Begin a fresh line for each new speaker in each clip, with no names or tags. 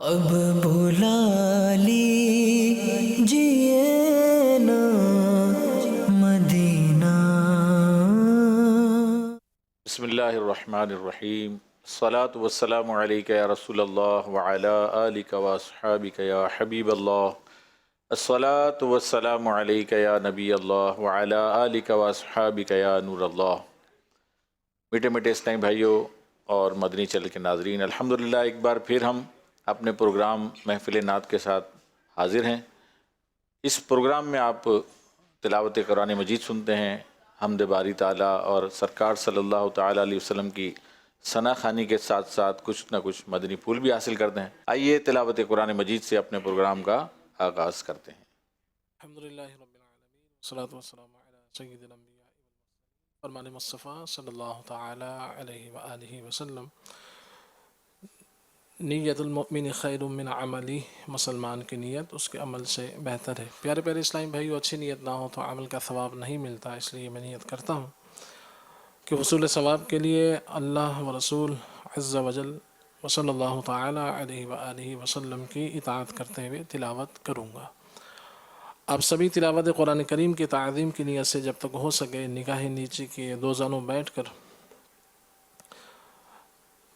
اب بھلا لیجیے نا مدینہ۔
بسم اللہ الرحمن الرحیم، الصلاۃ والسلام علیک یا رسول اللہ وعلی آلک واصحابک یا حبیب اللہ، الصلاۃ والسلام علیک یا نبی اللہ وعلی آلک واصحابک یا نور اللہ۔ میٹھے میٹھے اسلامی بھائیوں اور مدنی چینل کے ناظرین، الحمدللہ ایک بار پھر ہم اپنے پروگرام محفل نعت کے ساتھ حاضر ہیں۔ اس پروگرام میں آپ تلاوت قرآن مجید سنتے ہیں، حمد باری تعالیٰ اور سرکار صلی اللہ تعالیٰ علیہ وسلم کی ثنا خوانی کے ساتھ ساتھ کچھ نہ کچھ مدنی پھول بھی حاصل کرتے ہیں۔ آئیے تلاوت قرآن مجید سے اپنے پروگرام کا آغاز کرتے ہیں۔
الحمدللہ رب العالمین والصلاة والسلام علی سید الانبیاء فرمان مصطفیٰ صلی اللہ تعالی علیہ وآلہ وسلم۔ نیت المؤمن خیر من عملی، مسلمان کی نیت اس کے عمل سے بہتر ہے۔ پیارے پیارے اسلامی بھائیو، اچھی نیت نہ ہو تو عمل کا ثواب نہیں ملتا، اس لیے میں نیت کرتا ہوں کہ حصول ثواب کے لیے اللہ و رسول عز وجل وصلی اللہ تعالی علیہ وآلہ وسلم کی اطاعت کرتے ہوئے تلاوت کروں گا۔ آپ سبھی تلاوت قرآن کریم کی تعظیم کی نیت سے جب تک ہو سکے نگاہ نیچے کیے دو زانوں بیٹھ کر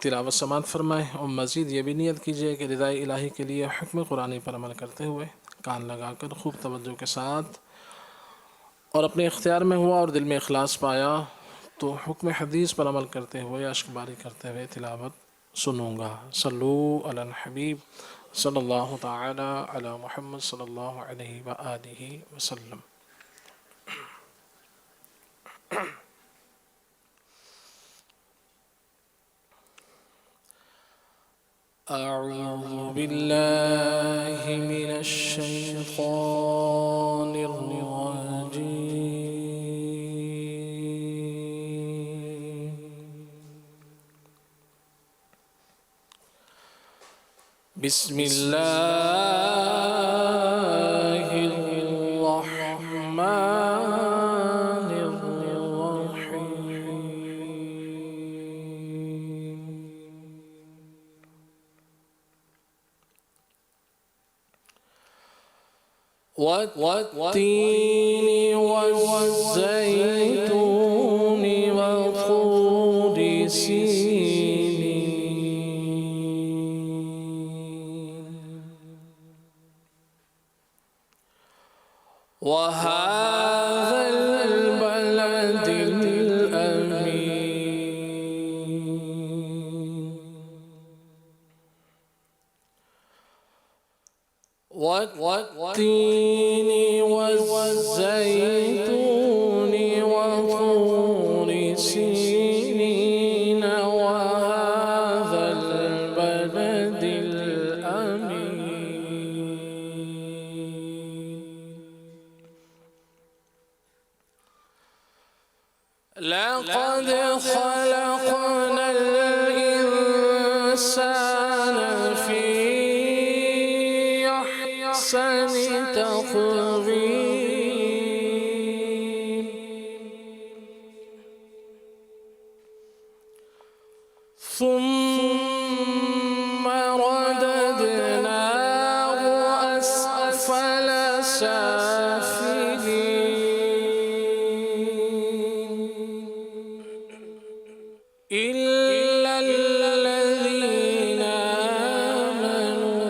تلاوت سماعت فرمائیں، اور مزید یہ بھی نیت کیجیے کہ رضائے الہی کے لیے حکم قرآنی پر عمل کرتے ہوئے کان لگا کر خوب توجہ کے ساتھ اور اپنے اختیار میں ہوا اور دل میں اخلاص پایا تو حکم حدیث پر عمل کرتے ہوئے اشک باری کرتے ہوئے تلاوت سنوں گا۔ صلو علی الحبیب صلی اللہ تعالی علی محمد صلی اللہ علیہ وآلہ وسلم۔ اعوذ باللہ من الشیطان الرجیم، بسم اللہ الرحمن الرحیم۔ والتين والزيتون وطور سينين وهذا البلد الأمين والتين والزيتون وطور سينين وهذا البلد الأمين لقد خلقنا الإنسان في أحسن تقويم ثم رددناه أسفل سافلين إلا الذين آمنوا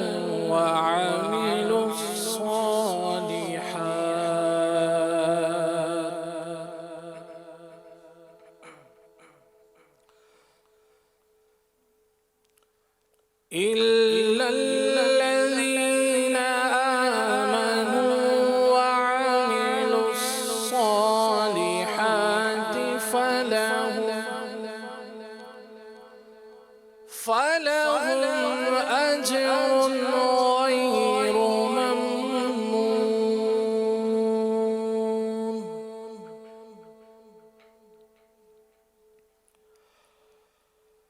وعملوا إلا الذين آمنوا وعملوا الصالحات فلهم أجر غير ممنون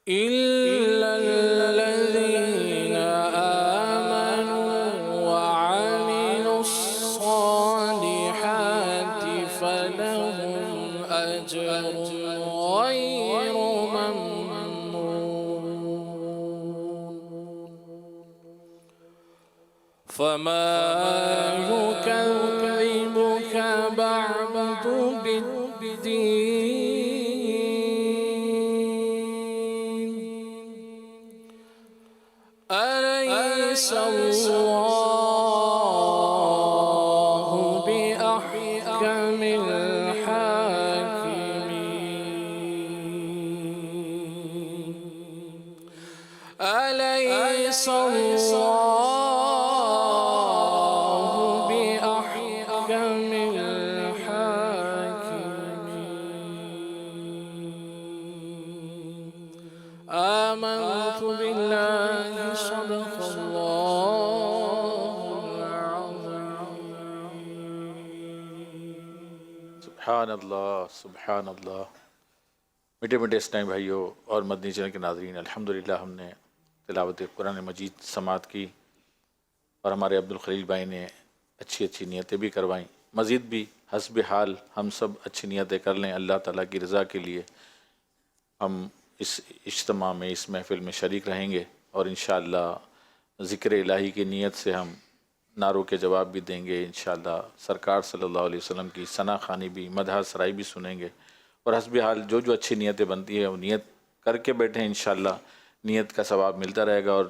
إلا الذين آمنوا وعملوا الصالحات فلهم أجر غير ممنون فما يكذبك بعد بالدين أليس الله بأحكم الحاكمين أليس الله بأحكم الحاكمين آمنت بالله صدق الله العظيم
سبحان اللہ سبحان اللہ۔ میٹھے میٹھے اسلامی بھائیوں اور مدنی چینل کے ناظرین، الحمدللہ ہم نے تلاوت قرآن مجید سماعت کی اور ہمارے عبدالخلیل بھائی نے اچھی اچھی نیتیں بھی کروائیں۔ مزید بھی حسب حال ہم سب اچھی نیتیں کر لیں اللہ تعالیٰ کی رضا کے لیے۔ ہم اس اجتماع میں، اس محفل میں شریک رہیں گے اور انشاءاللہ ذکر الہی کی نیت سے ہم نعروں کے جواب بھی دیں گے، انشاءاللہ سرکار صلی اللہ علیہ وسلم کی ثنا خوانی بھی، مدح سرائی بھی سنیں گے، اور حسب حال جو جو اچھی نیتیں بنتی ہیں وہ نیت کر کے بیٹھیں، انشاءاللہ نیت کا ثواب ملتا رہے گا۔ اور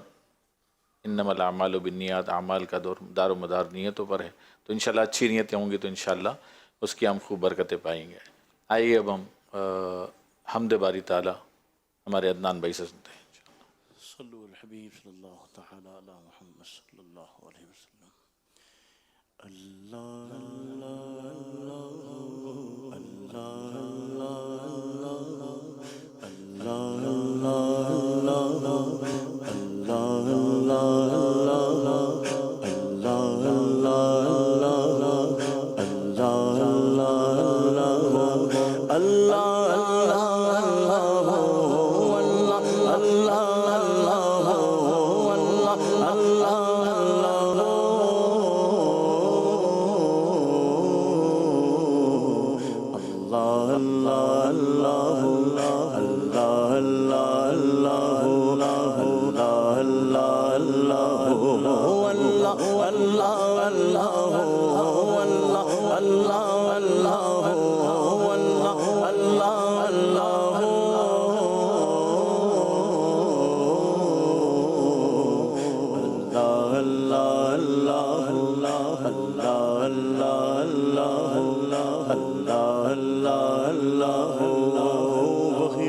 انما الاعمال بالنیات، اعمال کا دار و مدار نیتوں پر ہے، تو انشاءاللہ اچھی نیتیں ہوں گی تو انشاءاللہ اس کی ہم خوب برکتیں پائیں گے۔ آئیے اب ہم حمد باری تعالیٰ ہمارے عدنان بھائی سے سنتے ہیں۔
صلو الحبیب صلی اللہ تعالی علی محمد صلی اللہ علیہ وسلم۔ اللہ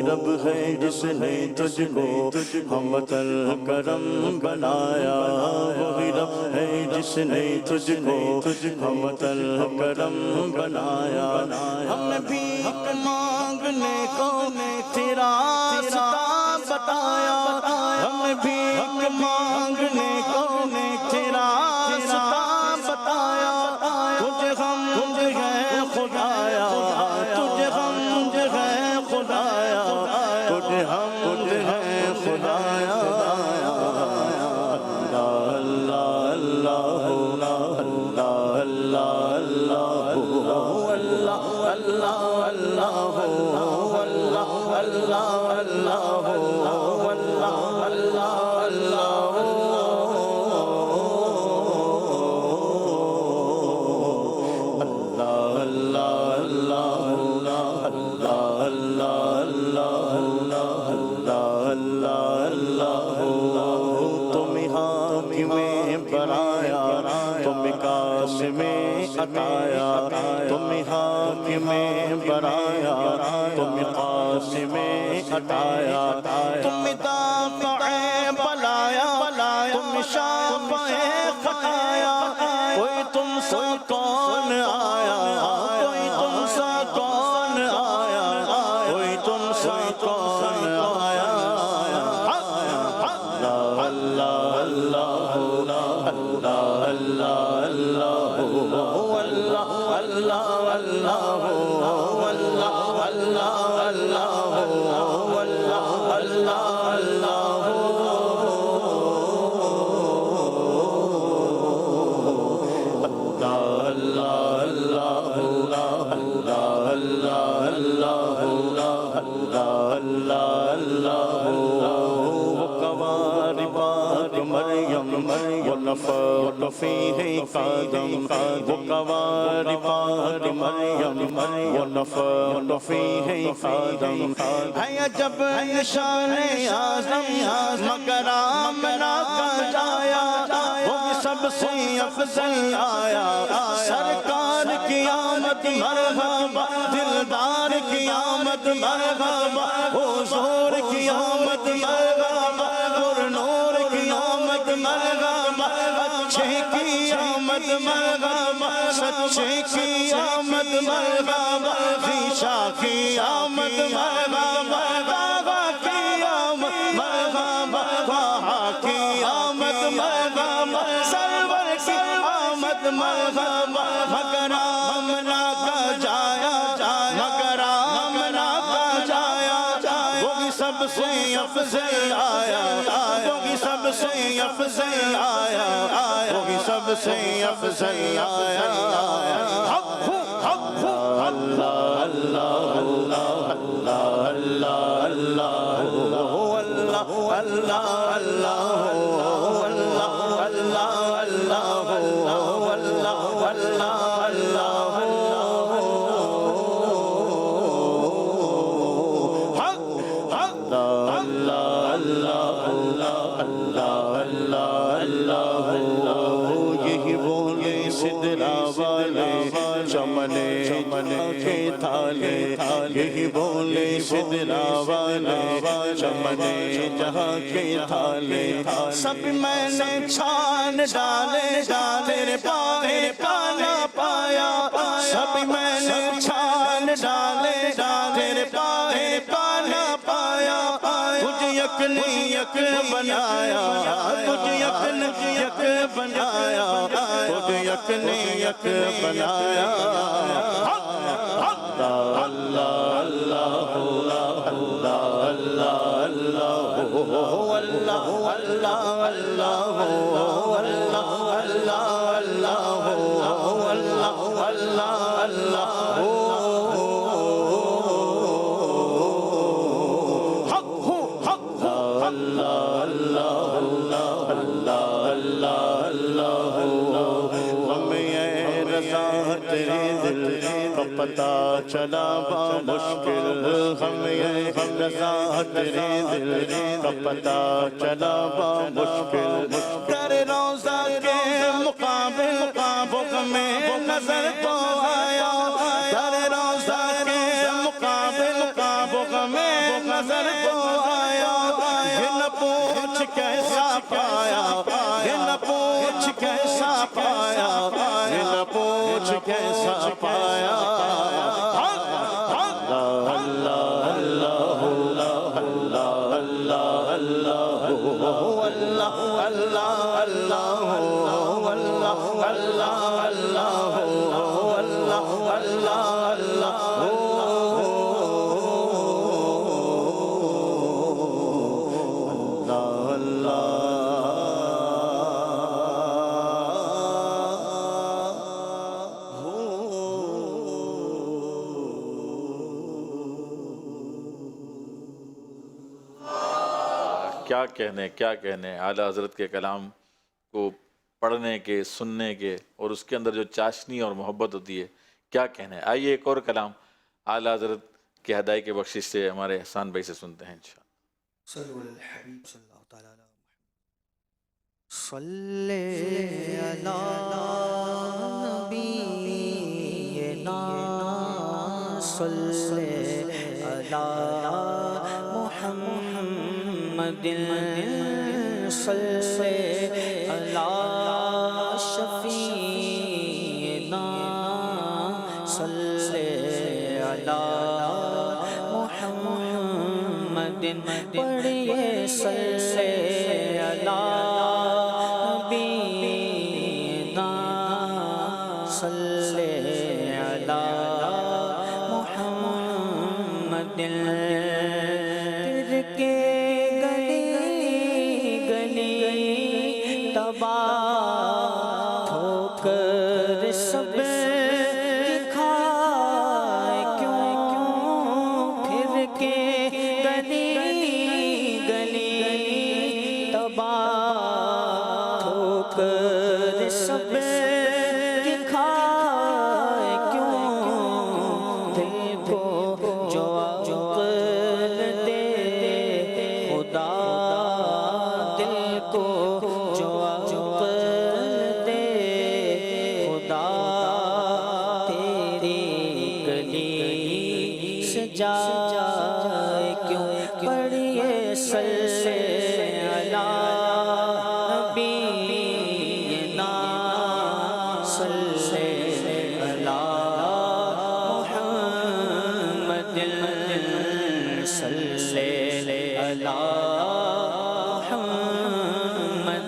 رب ہے جس نے تجھ کو ہمت الکرم بنایا، وہی رب ہے جس نے تجھ کو ہمت الکرم بنایا۔ ہمیں بھیک مانگنے کو تیرا راستہ بتایا، ہمیں بھیک مانگنے کو تیرا راستہ بتایا۔ تجھے حمد ہے خدایا، تجھے حمد ہے خدایا، تجھے حمد ہے خدایا۔ تمہیں حاکم برایا، تمہیں قاسم عطایا، تمہیں حاکم برایا، تمہیں قاسم عطایا، تمہیں دافع بلایا، تمہیں شافع خطایا۔ کوئی تم سا کون آیا، کوئی تم سا کون آیا، کوئی تم سا کون آیا۔ مریم ونفخ فيه قدم وقوارب مريم ونفخ فيه قدم ہے جب نشان اعظم مگر آمنہ کا جایا وہ سب سے افضل آیا سرکار کی آمد مرحبا دلدار کی آمد مرحبا حضور کی آمد مرحبا نور کی آمد مرحبا اچھے کی آمد مرحبا سچے کی آمد مرحبا ریشا کی آمد مرحبا بابا کی آمد مرحبا وہاں کی آمد مرحبا سرور کی آمد مرحبا مگر آمنہ کا جایا مگر آمنہ کا جایا وہ بھی سب سے افضل آیا وہ بھی سب سے افضل آیا وہ بھی سب سے افضل آیا اللہ اللہ اللہ اللہ اللہ اللہ اللہ یہی بولے سدرا والے چمنے کے تھالے یہی بولے سدرا والے چمنے جہاں کے تھالے سب میں نے چھان ڈالے تیرے پائے پانا پایا سب میں نے چھان ڈالے تیرے پائے پانا پایا تجھ یک نے یک بنایا تجھ یک نے یک بنایا تجھ یک نے یک بنایا اللہ اللہ اللہ اللہ اللہ تیرے دل کا پتہ چلا بامشکل ہمیں رضا تیرے دل کا پتہ چلا بامشکل در روضہ کے مقابل بغ میں نظر تو آیا در روضہ کے مقابل بغ میں نظر تو آیا یہ نہ پوچھ کیسا پایا یہ نہ پوچھ کیسا پایا یہ نہ پوچھ کیسا پایا اللہ اللہ اللہ اللہ اللہ اللہ اللہ اللہ اللہ
کیا کہنے اعلیٰ حضرت کے کلام کو پڑھنے کے سننے کے اور اس کے اندر جو چاشنی اور محبت ہوتی ہے کیا کہنے. آئیے ایک اور کلام اعلیٰ حضرت کے ہدایت کے بخشش سے ہمارے احسان بھائی سے سنتے ہیں انشاءاللہ.
صلو علی الحبیب صلی اللہ تعالی علیہ وسلم. صلی علی نبینا صلی علی محمد صلی علی شفیعنا صلی علی محمد پڑھئے صلی علی نبینا صلی علی محمد. پھر کے گلی گلی تباہ ہو کر سب دکھائے کیوں پھر کے گلی گلی تباہ ہو کر سب کی کھائے کیوں دل کو جو عقل دے خدا دل کو جو عقل دے خدا تیری گلی سے جائے کیوں پڑھیے صلی علی نبینا صلی علی محمد صلی علی محمد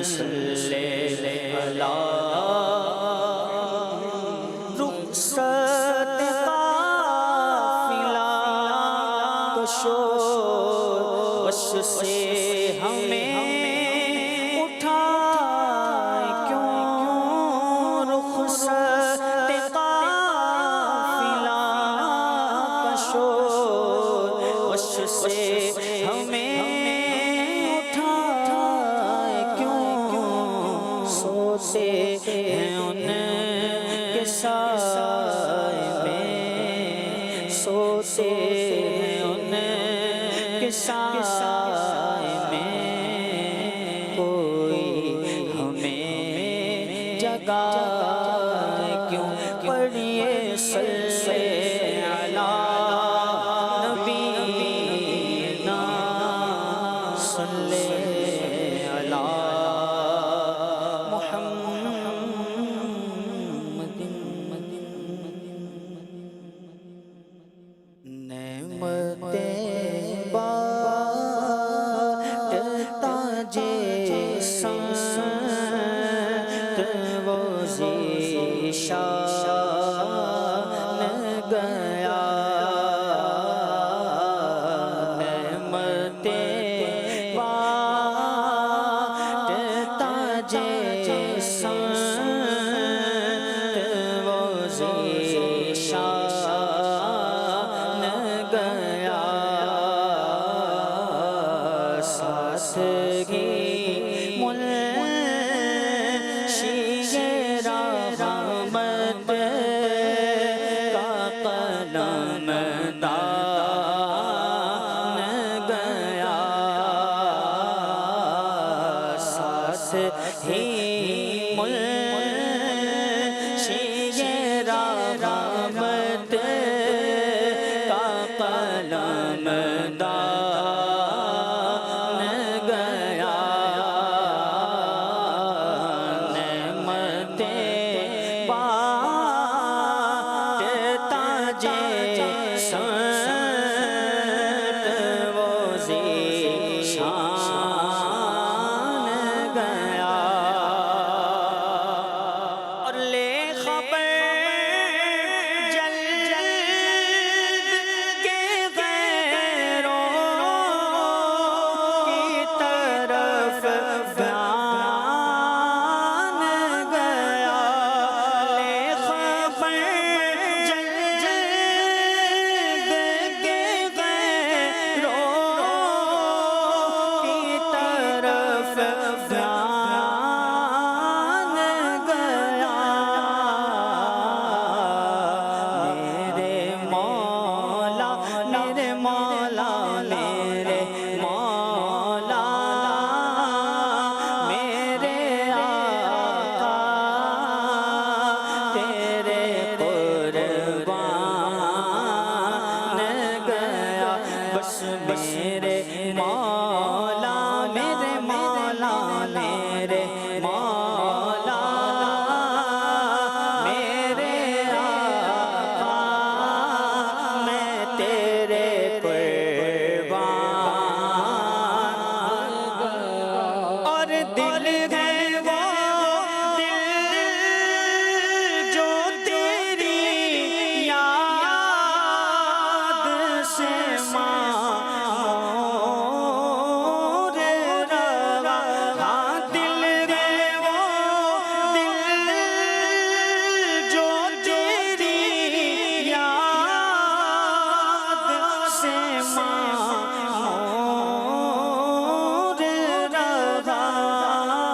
صلی علی رخصت قافلہ کو شور بس سے ہمیں اٹھائے کیوں رخصت قافلہ کا شور بس سے ہمیں اٹھائے کیوں سوتے ہیں ان کے سائے میں سوتے ہیں ان کے سائے میں کوئی ہمیں جگائے کیوں پڑھیے صلی علی نبینا صلی علی محمد نعمتیں بانٹتا جیسا وہ ذیشان گیا نعمتیں بانٹتا جیسا وہ ذیشان گیا سادگی منشی رحمت کا قلم دان گیا سادگی منشی رحمت کا قلم دان گیا نعمتیں بانٹتا جیسا وہ ذیشان گیا اور لے خبر جلد کے غیروں کی طرف دھیان گیا لے خبر جلد کے غیروں کی طرف دھیان گیا میرے مولا میرے مولا میرے مولا میرے آقا تیرے قربان گیا بس میرے مولا میرے مولا میرے مولا میرے آقا میں تیرے قربان اور دل ہے وہ دل جو تیری یاد سے معمور رہا ہاں دل ہے وہ دل جو تیری یاد سے معمور رہا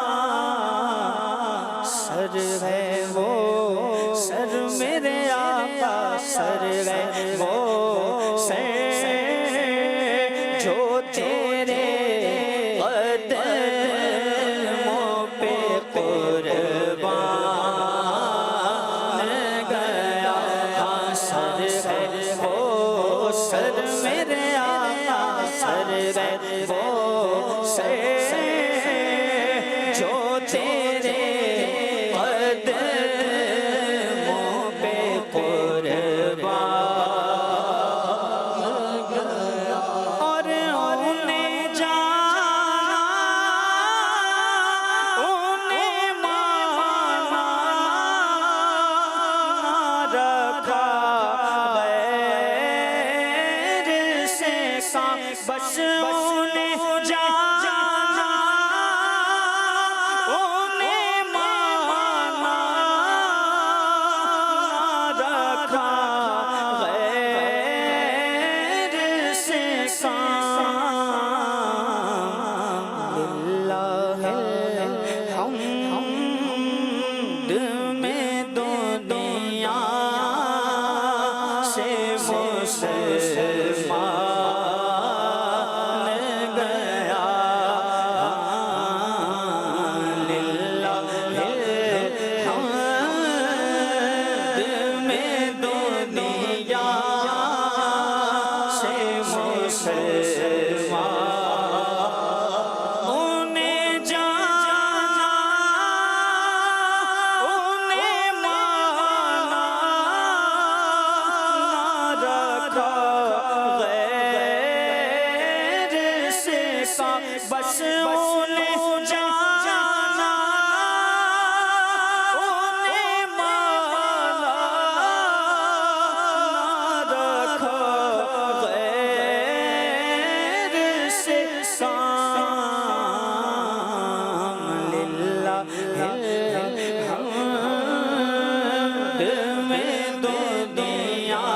میں دنیا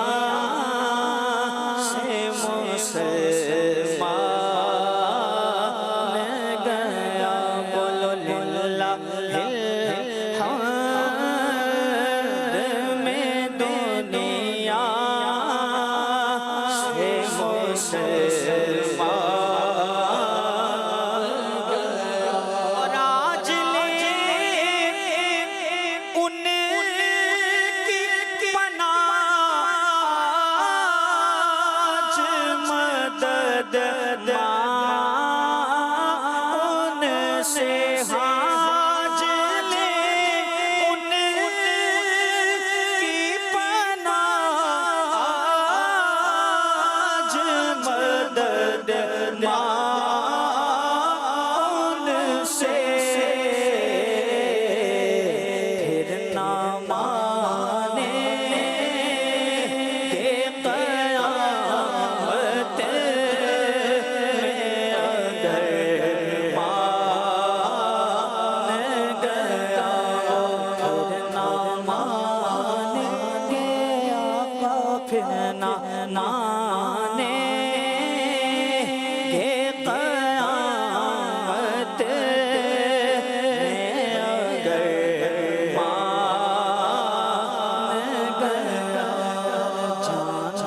سے مسلمان گیا بولو للہ الحمد میں دنیا سے مسلمان اور آج لے ان کی پناہ آج مدد ان سے حاج لے ان کی پناہ آج مدد ان سے پھر نہ مانیں گے قیامت میں اگر مان گیا پھر نہ مانیں گے آقا پھر نہ مانیں گے قیامت میں اگر مان گیا جان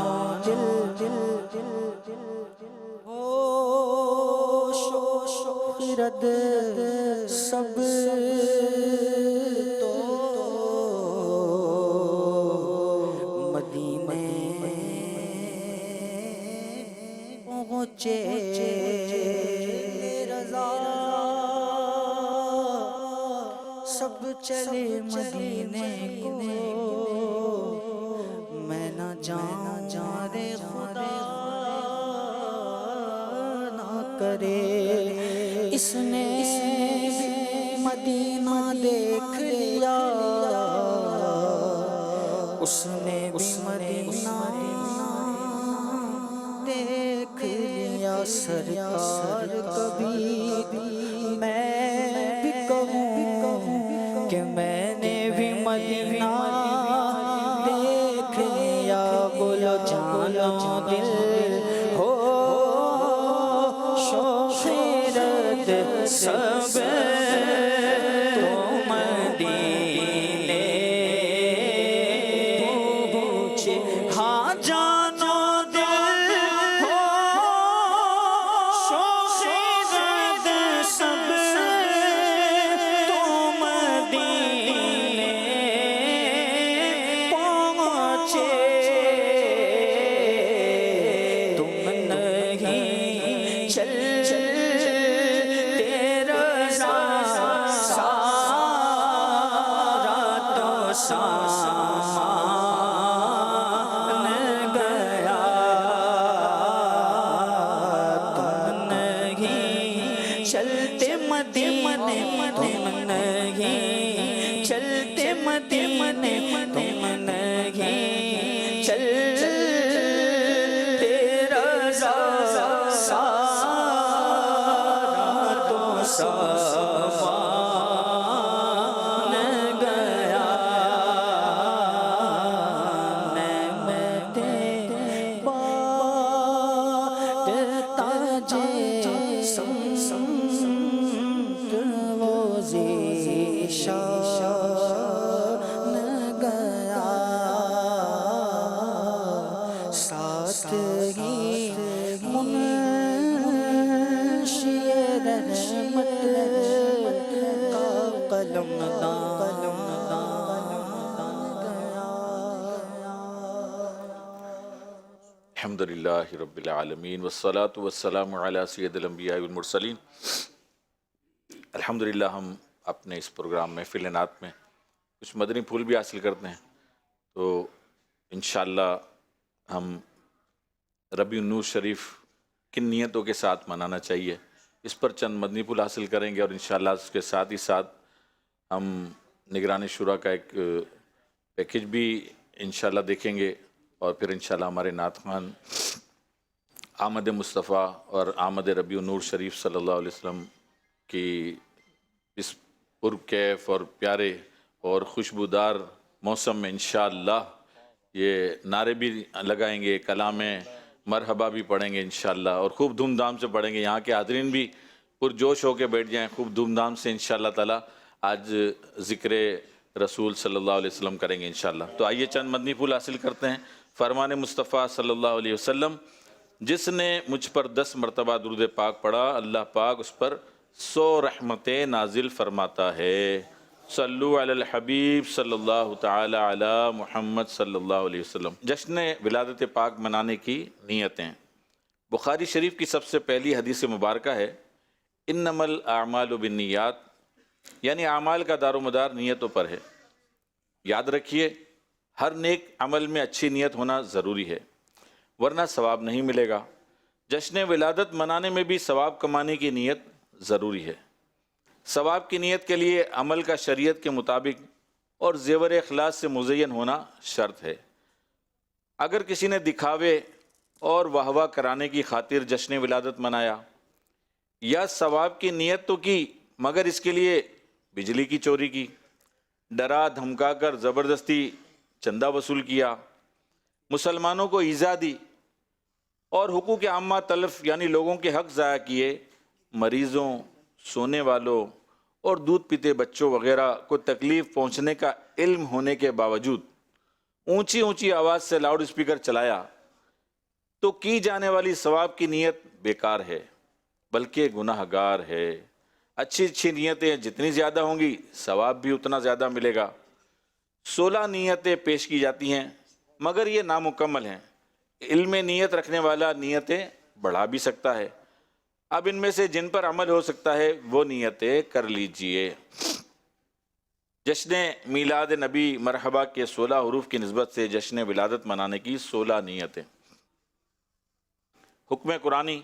ہوش و خرد سب تو مدینے پہنچے رضا سب چلے مدینے کو میں نہ جاؤں رے خدا نہ کرے اس نے مدینہ دیکھ لیا اس نے بھی مدینہ دیکھ لیا سرکار کبھی میں بھی کہوں کہ میں نے بھی مدینہ دیکھ لیا بولو جانو دل ہو شوخیرت سب تو مدینے پہنچے ہاں جانو دل ہو شوخیرت سب تو مدینے پہنچے تم نہیں چلتے رضا سارا تو سامان گیا تم نہیں چلتے مدینے تم نہیں چلتے مدینے تم نہیں چلتے رضا سارا تو سامان گیا نعمت باد تاجے سمت وہ ذیشان گیا ساتھ ہی منشی رحمت کا قلم
الحمدللہ رب العالمین والصلاة والسلام علی سید الانبیاء والمرسلین۔ الحمدللہ ہم اپنے اس پروگرام محفل نعت میں کچھ مدنی پھول بھی حاصل کرتے ہیں، تو انشاءاللہ ہم ربیع النور شریف کن نیتوں کے ساتھ منانا چاہیے اس پر چند مدنی پھول حاصل کریں گے، اور انشاءاللہ اس کے ساتھ ہی ساتھ ہم نگران شورا کا ایک پیکج بھی انشاءاللہ دیکھیں گے، اور پھر انشاءاللہ ہمارے نعت خوان آمد مصطفیٰ اور آمد ربیع النور شریف صلی اللہ علیہ وسلم کی اس پرکیف اور پیارے اور خوشبودار موسم میں انشاءاللہ یہ نعرے بھی لگائیں گے، کلام مرحبا بھی پڑھیں گے انشاءاللہ، اور خوب دھوم دھام سے پڑھیں گے۔ یہاں کے حاضرین بھی پرجوش ہو کے بیٹھ جائیں، خوب دھوم دھام سے انشاءاللہ تعالی آج ذکر رسول صلی اللہ علیہ وسلم کریں گے انشاءاللہ۔ تو آئیے چند مدنی پھول حاصل کرتے ہیں۔ فرمان مصطفیٰ صلی اللہ علیہ وسلم، جس نے مجھ پر 10 مرتبہ درود پاک پڑھا، اللہ پاک اس پر 100 رحمتیں نازل فرماتا ہے۔ صلو علی الحبیب صلی اللہ تعالی علی محمد صلی اللہ علیہ وسلم۔ جشن ولادت پاک منانے کی نیتیں۔ بخاری شریف کی سب سے پہلی حدیث مبارکہ ہے، انما الاعمال بالنیات، یعنی اعمال کا دار و مدار نیتوں پر ہے۔ یاد رکھیے، ہر نیک عمل میں اچھی نیت ہونا ضروری ہے، ورنہ ثواب نہیں ملے گا۔ جشن ولادت منانے میں بھی ثواب کمانے کی نیت ضروری ہے۔ ثواب کی نیت کے لیے عمل کا شریعت کے مطابق اور زیور اخلاص سے مزین ہونا شرط ہے۔ اگر کسی نے دکھاوے اور واہ واہ کرانے کی خاطر جشن ولادت منایا یا ثواب کی نیت تو کی مگر اس کے لیے بجلی کی چوری کی، ڈرا دھمکا کر زبردستی چندہ وصول کیا، مسلمانوں کو ایذا دی اور حقوق عامہ تلف یعنی لوگوں کے حق ضائع کیے، مریضوں، سونے والوں اور دودھ پیتے بچوں وغیرہ کو تکلیف پہنچنے کا علم ہونے کے باوجود اونچی اونچی آواز سے لاؤڈ اسپیکر چلایا تو کی جانے والی ثواب کی نیت بیکار ہے، بلکہ گناہ گار ہے۔ اچھی اچھی نیتیں جتنی زیادہ ہوں گی ثواب بھی اتنا زیادہ ملے گا۔ 16 نیتیں پیش کی جاتی ہیں مگر یہ نامکمل ہیں۔ علم نیت رکھنے والا نیتیں بڑھا بھی سکتا ہے۔ اب ان میں سے جن پر عمل ہو سکتا ہے وہ نیتیں کر لیجئے۔ جشن میلاد نبی مرحبا کے 16 حروف کی نسبت سے جشن ولادت منانے کی 16 نیتیں۔ حکم قرآنی،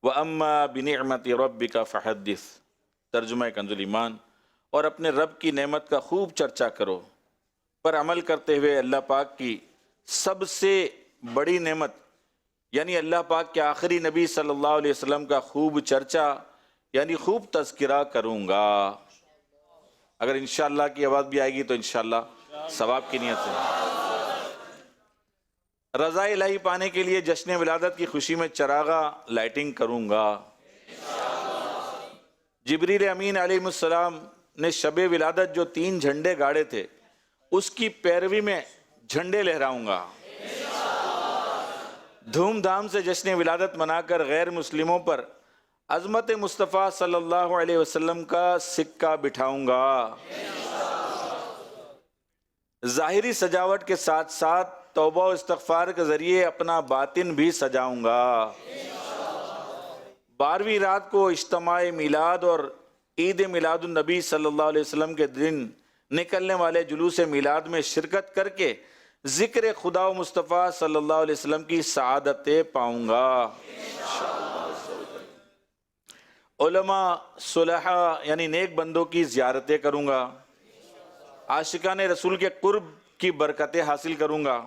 وَأَمَّا بِنِعْمَةِ رَبِّكَ فَحَدِّثْ، ترجمہ کنز الایمان، اور اپنے رب کی نعمت کا خوب چرچا کرو، پر عمل کرتے ہوئے اللہ پاک کی سب سے بڑی نعمت یعنی اللہ پاک کے آخری نبی صلی اللہ علیہ وسلم کا خوب چرچا یعنی خوب تذکرہ کروں گا۔ اگر انشاءاللہ کی آواز بھی آئے گی تو انشاءاللہ ثواب کی نیت سے۔ رضا الہی پانے کے لیے جشن ولادت کی خوشی میں چراغا لائٹنگ کروں گا۔ جبریل امین علیہ السلام نے شب ولادت جو 3 جھنڈے گاڑے تھے اس کی پیروی میں جھنڈے لہراؤں گا۔ دھوم دھام سے جشن ولادت منا کر غیر مسلموں پر عظمت مصطفیٰ صلی اللہ علیہ وسلم کا سکہ بٹھاؤں گا۔ ظاہری سجاوٹ کے ساتھ ساتھ توبہ و استغفار کے ذریعے اپنا باطن بھی سجاؤں گا۔ 12ویں رات کو اجتماع میلاد اور عید میلاد النبی صلی اللہ علیہ وسلم کے دن نکلنے والے جلوس میلاد میں شرکت کر کے ذکر خدا و مصطفیٰ صلی اللہ علیہ وسلم کی سعادتیں پاؤں گا۔ علماء صلحاء یعنی نیک بندوں کی زیارتیں کروں گا۔ عاشقان رسول کے قرب کی برکتیں حاصل کروں گا۔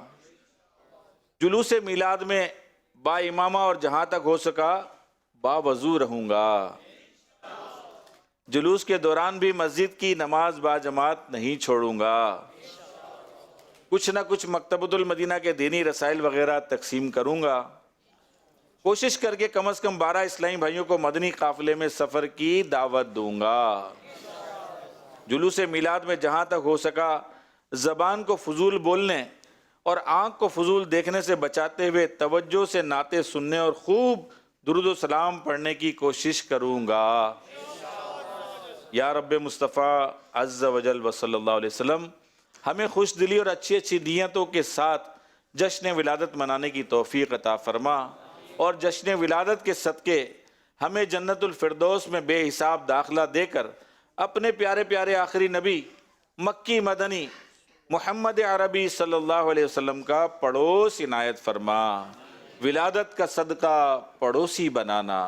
جلوس میلاد میں با امامہ اور جہاں تک ہو سکا با وضو رہوں گا۔ جلوس کے دوران بھی مسجد کی نماز با جماعت نہیں چھوڑوں گا۔ کچھ نہ کچھ مکتبۃ المدینہ کے دینی رسائل وغیرہ تقسیم کروں گا۔ کوشش کر کے کم از کم 12 اسلامی بھائیوں کو مدنی قافلے میں سفر کی دعوت دوں گا۔ جلوس میلاد میں جہاں تک ہو سکا زبان کو فضول بولنے اور آنکھ کو فضول دیکھنے سے بچاتے ہوئے توجہ سے نعتیں سننے اور خوب درود و سلام پڑھنے کی کوشش کروں گا۔ یا رب مصطفیٰ عز و جل و صلی اللہ علیہ وسلم ہمیں خوش دلی اور اچھی اچھی نیتوں کے ساتھ جشن ولادت منانے کی توفیق عطا فرما، اور جشن ولادت کے صدقے ہمیں جنت الفردوس میں بے حساب داخلہ دے کر اپنے پیارے پیارے آخری نبی مکی مدنی محمد عربی صلی اللہ علیہ وسلم کا پڑوس عنایت فرما۔ ولادت کا صدقہ پڑوسی بنانا۔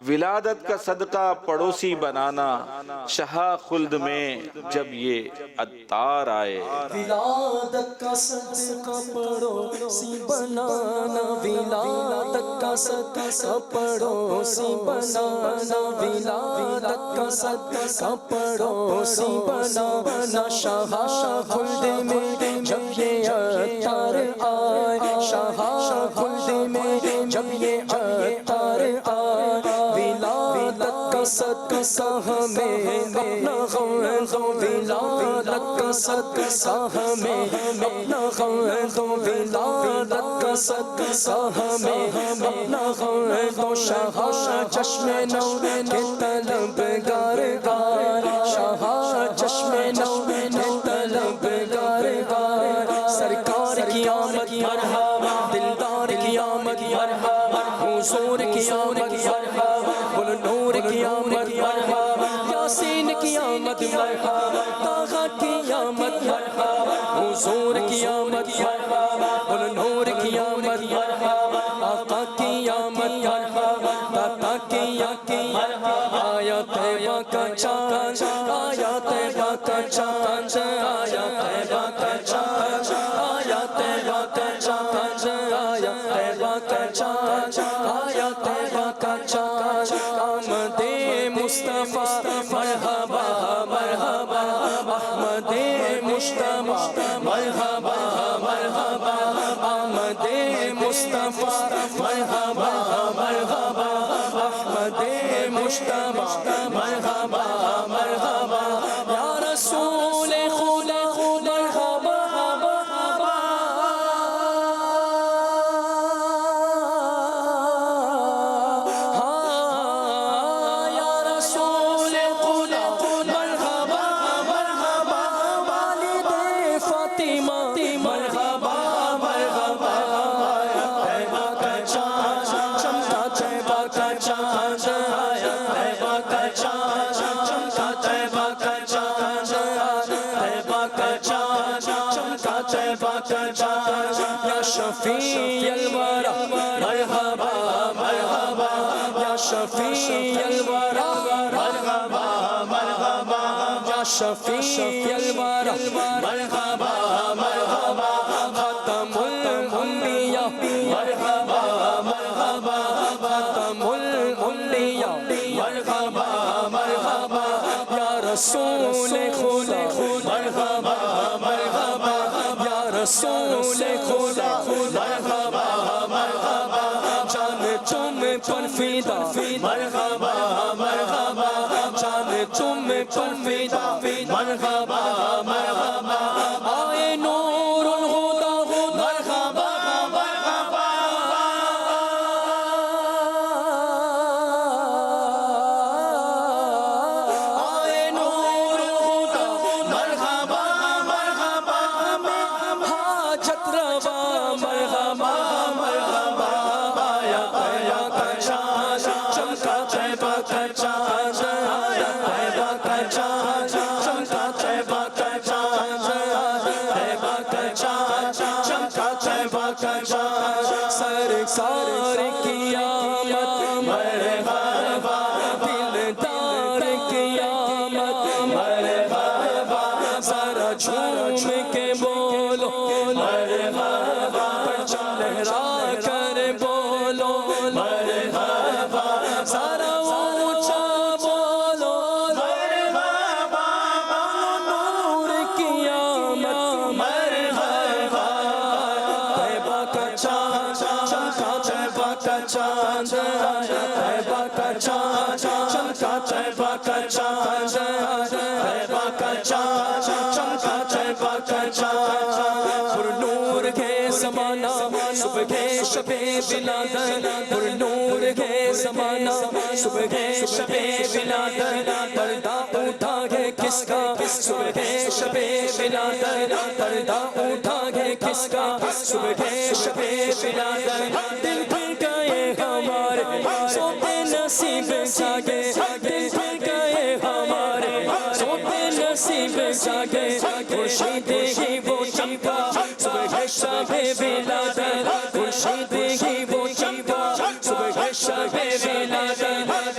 ولادت کا صدقہ پڑوسی بنانا شہا خلد میں جب یہ عطار آئے.
ولادت کا صدقہ پڑوسی بنانا، ولادت کا صدقہ پڑوسی بنانا، ولادت کا صدقہ پڑوسی بنانا، شاہ خلد میں جب یہ عطار آئے، شاہ خلد میں جب یہ عطار آئے، ولادت کا صدقہ ہمیں اپنا غم دو، ولادت کا صدقہ ہمیں اپنا غم دو، ولادت کا صدقہ ہمیں اپنا غم دو، شاہ چشم نو کے طلبگار آئے، شاہ چشم نو کے طلبگار آئے، سرکار کی آمد مرحبا، دلدار کی آمد مرحبا، حضور کی آمد مرحبا، گل نور کی آمد مرحبا، یاسین کی آمد مرحبا، طٰہٰ کی آمد مرحبا، حضور کی آمد مرحبا، گل نور کی آمد مرحبا، آقا کی آمد مرحبا، داتا کی مرحبا، آیا طیبہ کا چاند، آیا طیبہ کا چاند، آیا طیبہ کا چاند، آیا طیبہ کا چاند، آیا طیبہ کا چاند، آیا طیبہ کا چاند، آمد مصطفیٰ مرحبا مرحبا، احمد مجتبیٰ مرحبا مرحبا، آمد مصطفیٰ مرحبا مرحبا، احمد مجتبیٰ مرحبا مرحبا، یا رسول خدا مرحبا مرحبا، یا رسول خدا مرحبا مرحبا، والد فاطمہ مرحبا مرحبا، طیبہ کا چاند چمکا، طیبہ کا چاند آیا، طیبہ کا چاند چمکا، طیبہ کا چاند آیا، طیبہ کا چاند چمکا، طیبہ کا چاند، یا شفیع الورا مرحبا مرحبا، یا شفیع الورا مرحبا مرحبا، یا شفیع الورا مرحبا مرحبا، خاتم الانبیاء مرحبا مرحبا، خاتم الانبیاء مرحبا مرحبا، یا رسول خدا مرحبا مرحبا، یا رسول خدا مرحبا مرحبا، جان تم پر فدا مرحبا مرحبا، جان تم پر فدا مرحبا مرحبا، آئے نور الہدی مرحبا مرحبا، آئے نور الہدی مرحبا مرحبا، حاجت روا مرحبا مرحبا، آیا طیبہ کا چاند چمکا، طیبہ کا چاند آیا، طیبہ کا چاند چمکا، طیبہ کا چاند آیا، طیبہ کا چاند چمکا، طیبہ کا چاند، سرکار کی آمد مرحبا، دلدار کی آمد مرحبا، ذرا جھوم کے بولو مرحبا، پرچم لہرا کر بولو مرحبا، ذرا اونچا بولو مرحبا، نور کی آمد مرحبا، طیبہ کا چاند چمکا، طیبہ کا چاند آیا، طیبہ کا چاند چمکا، طیبہ کا چاند آیا، طیبہ کا چاند چمکا، طیبہ کا چاند، پر نور کے زمانہ صبح کے شب ولادت، پر نور کے زمانہ صبح کے شب ولادت، پردہ اٹھا ہے کس کا صبح کے شب ولادت، پردہ اٹھا ہے کس کا صبح کے شب ولادت، دل پھر گئے ہمارے سوتے نصیب جاگے، دل پھر گئے ہمارے سوتے نصیب جاگے، خورشید ہی وہ چمکا صبح کے شب ولادت، خورشید ہی وہ چمکا صبح کے شب ولادت،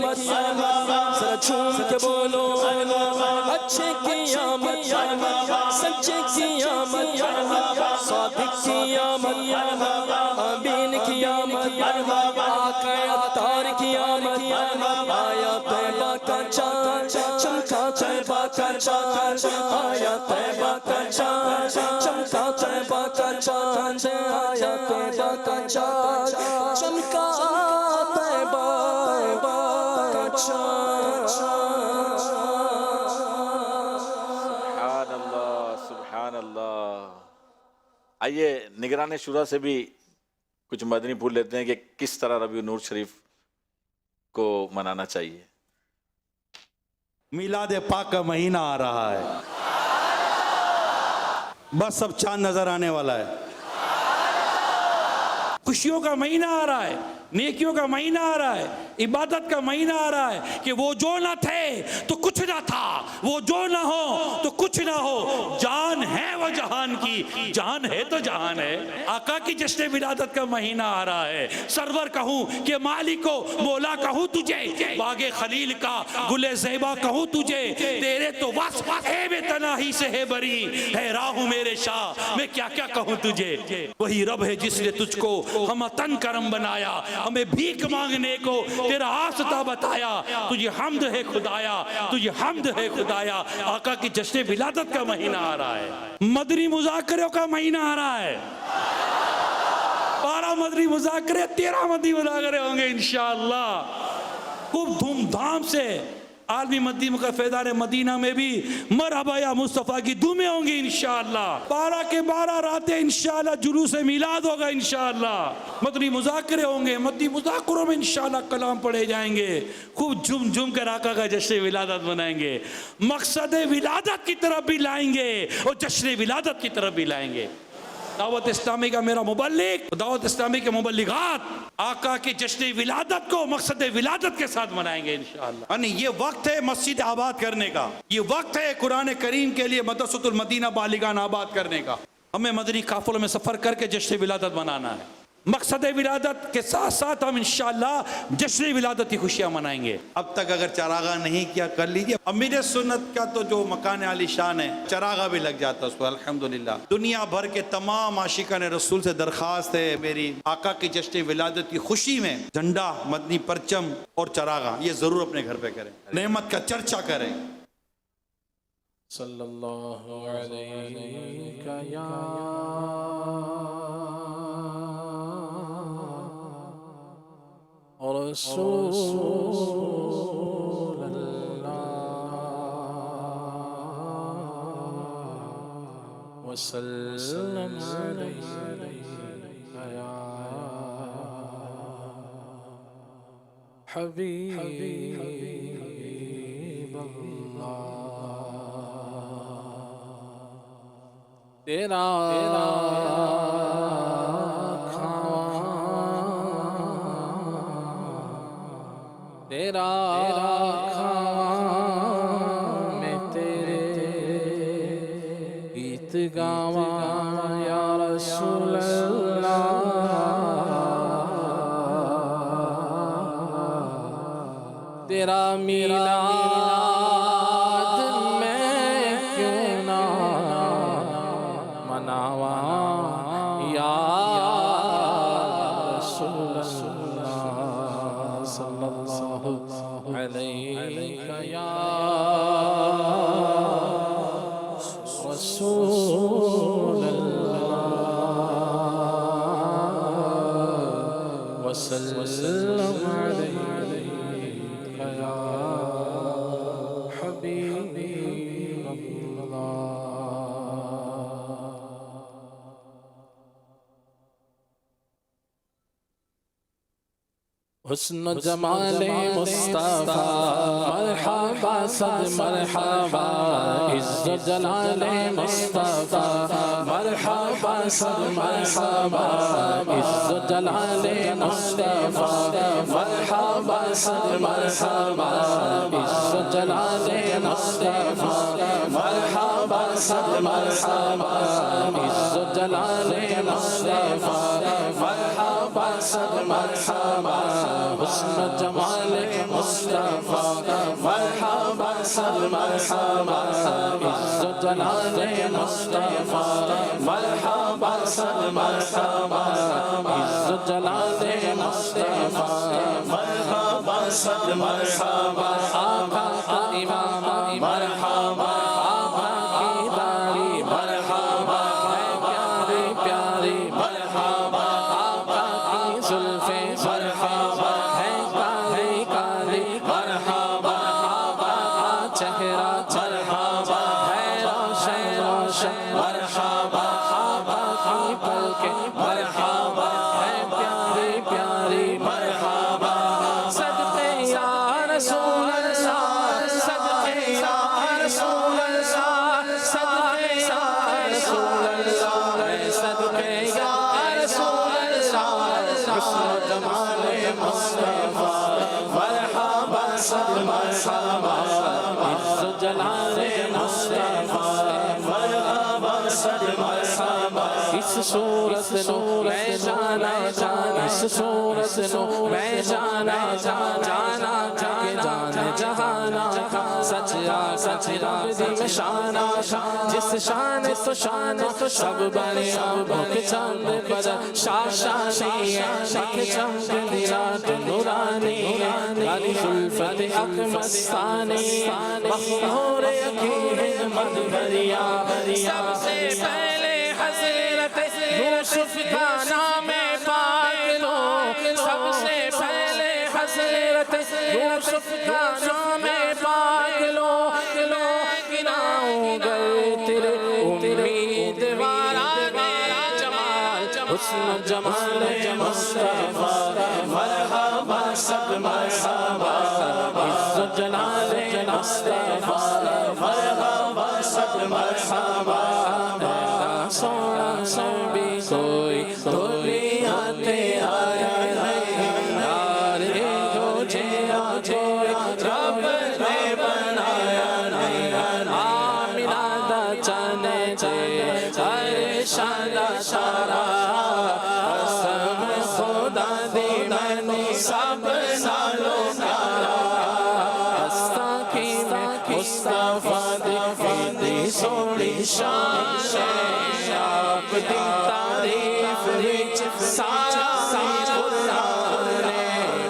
قیامت ذرا جھوم کے بولو اچھے قیامت سچے قیامت صادق قیامت امین قیامت آقا اتار قیامت آیا طیبہ کا چاند چمکا طیبہ کا چاند آیا طیبہ کا چاند چمکا طیبہ کا چاند آیا طیبہ کا چاند چمکا طیبہ کا چاند
سبحان اللہ سبحان اللہ۔ آئیے نگران شورا سے بھی کچھ مدنی پھول لیتے ہیں کہ کس طرح ربیع نور شریف کو منانا چاہیے۔
میلاد پاک کا مہینہ آ رہا ہے، بس اب چاند نظر آنے والا ہے۔ خوشیوں کا مہینہ آ رہا ہے، نیکیوں کا مہینہ آ رہا ہے، عبادت کا مہینہ آ رہا ہے کہ وہ جو نہ تھے تو کچھ نہ تھا، وہ جو نہ ہو تو کچھ نہ ہو، جان ہے وہ جہان کی، جہان ہے تو جہان ہے۔ آقا کی جشن ولادت کا مہینہ آ رہا ہے، سرور کہوں کہ مالک و مولا کہوں تجھے، باغ خلیل کا گل زیبا کہوں تجھے، تیرے تو وصف ہے بے تناہی سے ہے بری، ہے راہ میرے شاہ میں کیا کیا کہوں تجھے۔ وہی رب ہے جس نے تجھ کو ہم تن کرم بنایا، ہمیں بھیک مانگنے کو تیرا آستا بتایا، تجھے حمد ہے خدایا، تجھے حمد ہے خدایا۔ آقا کی جشن ولادت کا مہینہ آ رہا ہے، مدنی مذاکروں کا مہینہ آ رہا ہے، 12 مدنی مذاکرے 13 مدنی مذاکرے ہوں گے انشاءاللہ، خوب دھوم دھام سے۔ عالمی مدنی کا فیضان مدینہ میں بھی مرحبا یا مصطفیٰ کی دھومیں ہوں گی انشاءاللہ، 12 کے 12 راتیں انشاءاللہ جلوس میلاد ہوگا انشاءاللہ، مدنی مذاکرے ہوں گے، مدنی مذاکروں میں انشاءاللہ کلام پڑھے جائیں گے، خوب جھم جھم کر آقا کا جشن ولادت منائیں گے، مقصد ولادت کی طرف بھی لائیں گے اور جشن ولادت کی طرف بھی لائیں گے۔ دعوت اسلامی کا میرا مبلغ، دعوت اسلامی کے مبلغات آقا کی جشن ولادت کو مقصد ولادت کے ساتھ منائیں گے انشاءاللہ۔ یعنی یہ وقت ہے مسجد آباد کرنے کا، یہ وقت ہے قرآن کریم کے لیے مدرسۃ المدینہ بالغان آباد کرنے کا۔ ہمیں مدنی قافلوں میں سفر کر کے جشن ولادت منانا ہے، مقصد ولادت کے ساتھ ساتھ ہم انشاءاللہ جشن ولادت کی خوشیاں منائیں گے۔ اب تک اگر چراغاں نہیں کیا کر لیجئے، امیر سنت کا تو جو مکان عالی شان ہے، چراغاں بھی لگ جاتا اس پر الحمدللہ۔ دنیا بھر کے تمام عاشقان رسول سے درخواست ہے میری، آقا کی جشن ولادت کی خوشی میں جھنڈا، مدنی پرچم اور چراغاں یہ ضرور اپنے گھر پہ کریں، نعمت کا چرچا کریں۔
صلی اللہ علیہ یا رسول اللہ وسلم علیہ یا حبیب اللہ۔ تیرا تیرا میں تیرے گیت گاواں یا رسول اللہ، تیرا میلاد میں کیوں نہ مناواں یا رسول اللہ صلی اللہ علیہ یا رسول اللہ وسلم علیہ یا حبیب اللہ۔ حسن جمال مصطفیٰ مرحبا صد مرحبا، عز جلال مصطفیٰ مرحبا صد مرحبا، عز جلال مصطفیٰ مرحبا صد مرحبا، عز جلال مصطفیٰ مرحبا صد مرحبا، عز جلال مصطفیٰ مرحبا صد مرحبا حسن جمال مصطفیٰ مرحبا صد مرحبا عز و جلال مصطفیٰ مرحبا صد مرحبا عز و جلال مصطفیٰ مرحبا صد مرحبا آقا کا امام مرحبا آقا کی داری مرحبا ہے پیاری پیاری مرحبا آقا کی زلفیں مرحبا ہے کالی کالی مرحبا آقا کا چہرہ مرحبا ہے روشن روشن مرحبا آقا کی پلکیں مرحبا ہے پیاری پیاری مرحبا صدقے یا رسول اللہ صدقے یا رسول اللہ صدقے یا رسول اللہ صدقے یا رسول اللہ حسن و جمال مصطفیٰ مرحبا صد مرحبا عز و جلال مصطفیٰ مرحبا صد مرحبا اس صورت نو میں جانا جانا اس صورت نو میں جانا جانا کہ جان جہانا سچ سچ رب میں شانا جس شان تو شان تو سب بنے اب کے چند بدر شاشانی ہے شک چمک دیا تو نورانی علی زلفت حق مستانی مخمور یقین مدبریا سب سے پہلے حضرت یوسف کا نام پاک لو سب سے پہلے حضرت یوسف کا نام پاک لو گناہوں گئے تیرے امیدواران جمال حسن جمال مصطفیٰ مرحبا صد مرحبا عز و جلال مصطفیٰ مرحبا صد مرحبا سونا سبھی کوئی دولیاتے آیا نہیں یار تجھے آجے رب نے بنایا نہیں آمینہ دا چانے جے عرشان دا شارا قسم خدا دی میں سب نالو پیارا ہستا کی مصطفیٰ دی سوڑی شان آپ دی تعریف وچ سارا قرآن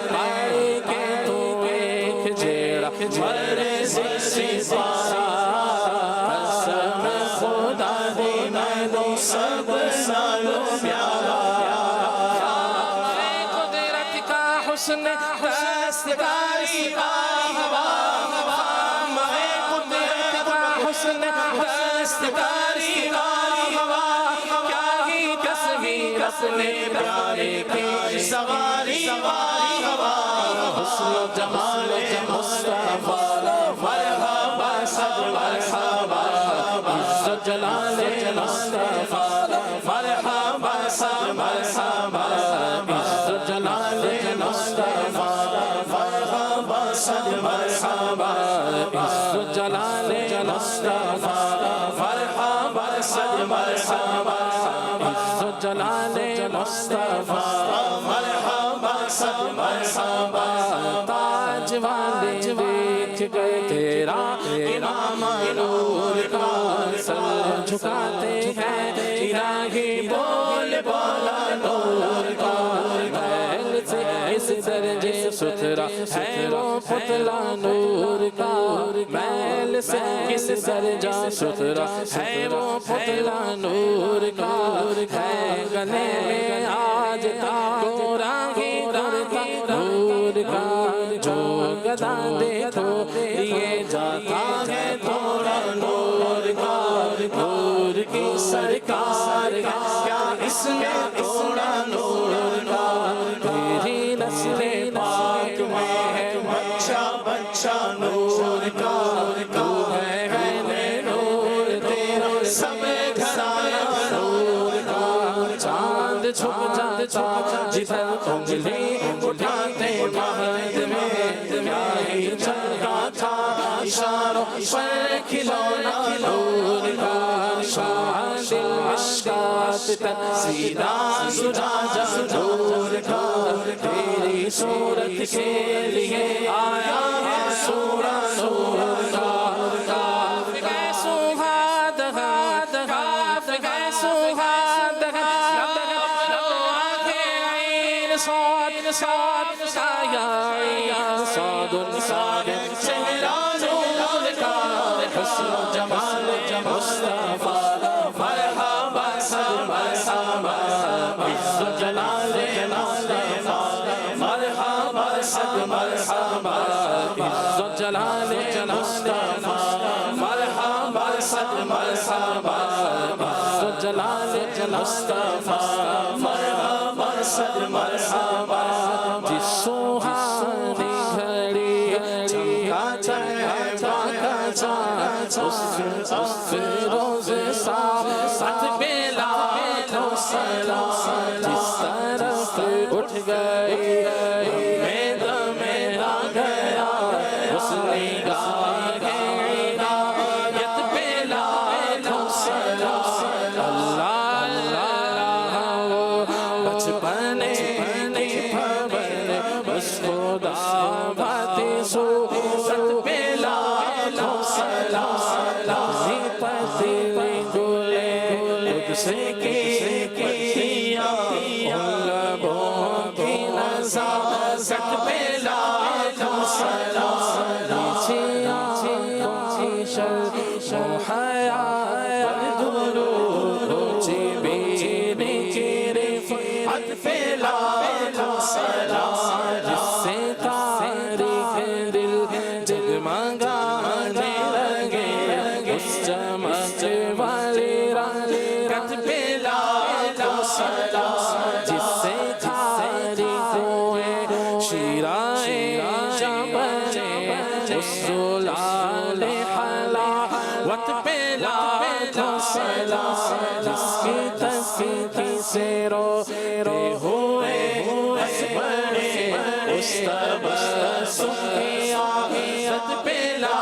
پڑھ کے تو ایک جیڑا مرضی سپارا قسم خدا دی میں سب نالو پیارا قدرت کا حسن دستکاری کا قدرت کا حسن دستکاری کا کیا ہی تصویر اپنے پیارے کی سواری حسن و جمال مصطفیٰ مرحبا صد مرحبا عز و جلال مصطفیٰ مرحبا صد مرحبا عز و جلال مصطفیٰ مرحبا صد مرحبا عز و جلال مصطفیٰ مرحبا صد مرحبا عز و جلال مصطفیٰ مرحبا صد مرحبا تاج والے دیکھ گئے تیرا امام نور کا سر جھکاتے ہیں الہی بول بولا نور کا محل سے اس درجے ستھرا ہے وہ پتلا نور کا محل سے اس درجہ ستھرا ہے وہ پتلا نور کا ہے گلے میں آج کو راہی کرتا نور کا جو گدا دیکھو لیے جاتا ہے تھوڑا نور کا نور کی سرکار کیا اس میں تھوڑا نور کا تیری نسل پاک میں ہے بچہ بچہ نور کا تو ہے نور تیرا سب گھرایا نور کا چاند چھپ جاتا جدھر انگلی اٹھاتے مہد میں کیا ہی چلتا تھا اشاروں پر کھلونا نور کا شاہ دل مشکات تک سیدھا سجا جا نور کا صورت کے لیے آیا ہے سورہ نور کا سوہاد ہاتھ کاف گئے سوہاد صاد سایہ صاد چہرہ نور کا حسن و جمال مصطفیٰ مرحبا مرحبا عز و جلال مصطفیٰ مرحبا مرحبا عز و جلال مصطفیٰ مرحبا مرحبا عز و جلال مصطفیٰ مرحبا مرحبا جس سوہانی گھڑی چمکا چمکا اس فیروز ساتھ بیلا سلام جس طرف اٹھ گئی میرا گیا اس نگاہ عنایت بیلا سلام اللہ بچپن بس خدا بھاتی سو ست بیلا سلام پتی گلے قدس کی پتیاں لبوں کی نظر ست بیلا سلام نیچے حیا درود اونچی بینی کی رفعت بیلا سلام جس سے تاریخ دل جگمگانے لگے اس چمک والی رنگت بیلا سلام جس سے تاریخیں شیرائے جبنے اس زلال حلاوت بیلا سلام جس کی تسکی سے روتے ہوئے بڑے اس تبسم کی آہیت بیلا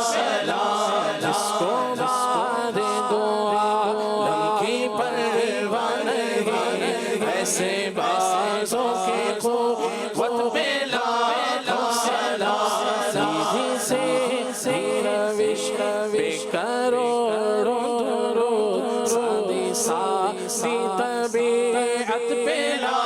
سلام جس کو بعد دعا لمکی پرواہ نہیں ایسے بازوں کی قوت بیلا سلام سیدھی سی روش بے کروڑوں درود سادی طبیعت بیلا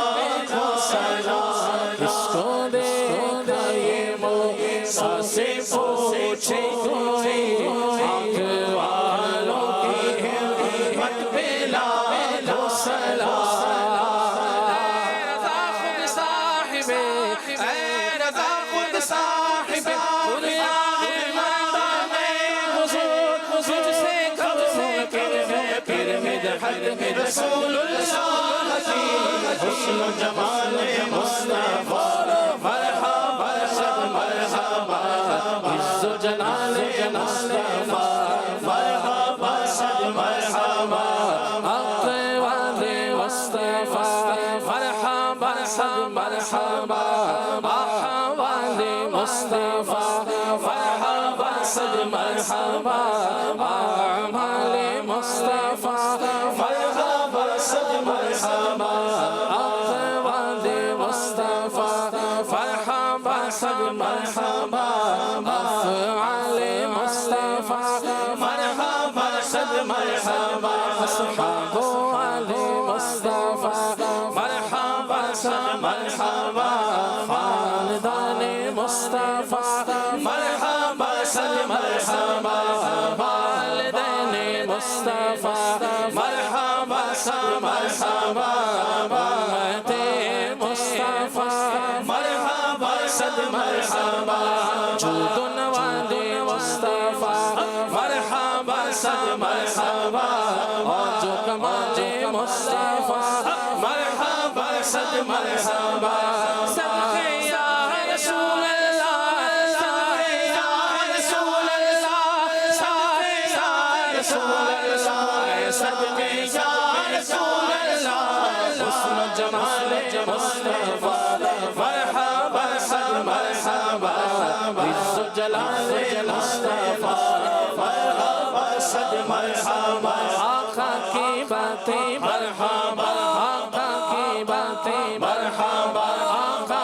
سلام اس کو دیکھا یہ موسیٰ سے پوچھے کوئی آنکھ والوں کی ہمت بیلا سلام اے رضا خود صاحب اے رضا خود صاحب دنیا مندہ میں حضور تجھ سے قدموں کرمد حد رسول اللہ کی حسن و جمال مصطفیٰ مرحبا مرحبا عز و جلال مصطفیٰ مرحبا مرحبا اقوال مصطفیٰ مرحبا مرحبا احوال مصطفیٰ مرحبا مرحبا اعمال مصطفیٰ مرحبا مرحبا اقوال مصطفیٰ مرحبا مرحبا افعال مصطفیٰ مرحبا مرحبا اصحاب آل مصطفیٰ مرحبا مرحبا خاندان مصطفیٰ مرحبا مرحبا والدین مصطفیٰ مرحبا مرحبا امت مصطفیٰ مرحبا مرحبا جود و نوال مصطفیٰ مرحبا مرحبا اور جو کمال مصطفیٰ مرحبا مرحبا صدقے یا رسول اللہ صدقے یا رسول اللہ صدقے یا رسول اللہ صدقے یا رسول اللہ حسن و جمال مصطفیٰ مرحبا مرحبا عز و جلال مصطفیٰ مرحبا مرحبا آقا کی باتیں مرحبا آقا کی باتیں مرحبا آقا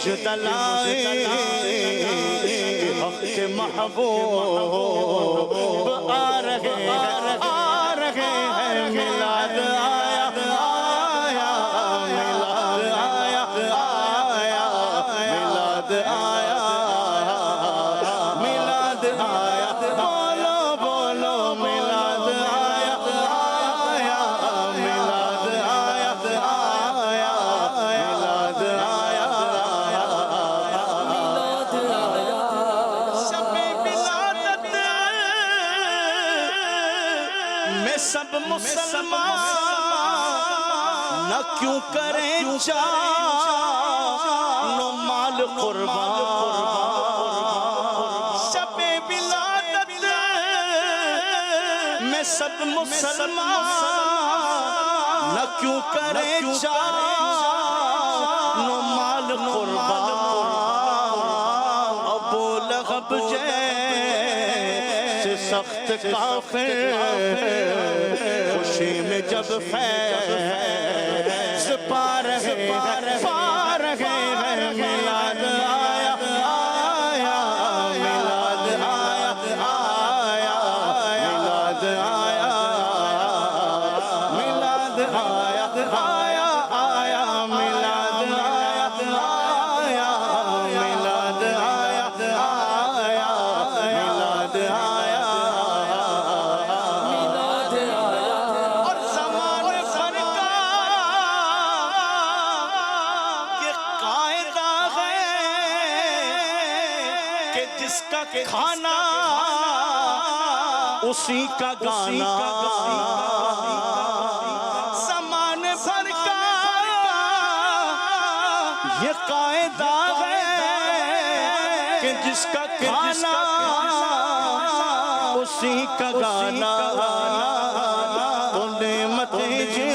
مجھ لائے کہ حق کے محبوب آ رہے ہیں میلاد آیا میلاد آیا میلاد آیا میلاد آیا بولو بولو میلاد آیا میلاد آیا میلاد آیا شب ولادت میں سب مسلمان نہ کیوں کریں جان و مال قربان شب ولادت میں سب مسلمان نہ کیوں کریں جان و مال قربان ابو لہب جیسے سخت کافر خوشی میں جب فیض پا رہے ہیں میلاد آیا میلاد آیا میلاد آیا میلاد آیا میلاد آیا میلاد آیا میلاد آیا اور زمانے پر کا یہ قاعدہ ہے کہ جس کا کھانا اسی کا گانا زمانے پر کا یہ قاعدہ ہے کہ جس کا کھانا اسی کا گانا تو نعمتیں جن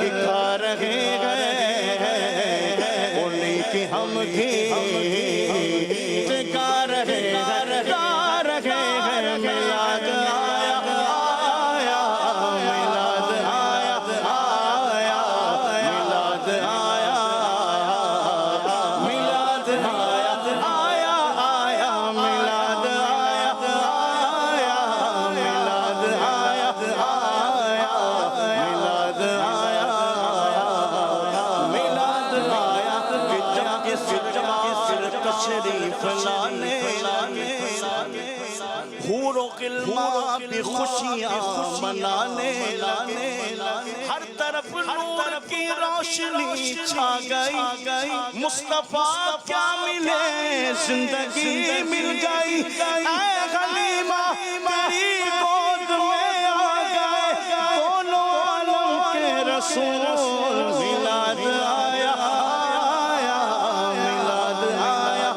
کی کھا رہے ہیں انہیں کی ہم گیت گا رہے ہیں میلاد آیا میلاد آیا میلاد آیا میلاد آیا میلاد آیا میلاد آیا میلاد آیا میلاد آیا کہ جب کس تشریف لانے حور و غلمان بھی خوشیاں منانے لگے ہر طرف نور کی روشنی چھا گئی مصطفیٰ کیا ملے زندگی مل گئی اے غلیمہ تیری گود میں آ گئے دونوں عالم کے رسول میلاد آیا میلاد آیا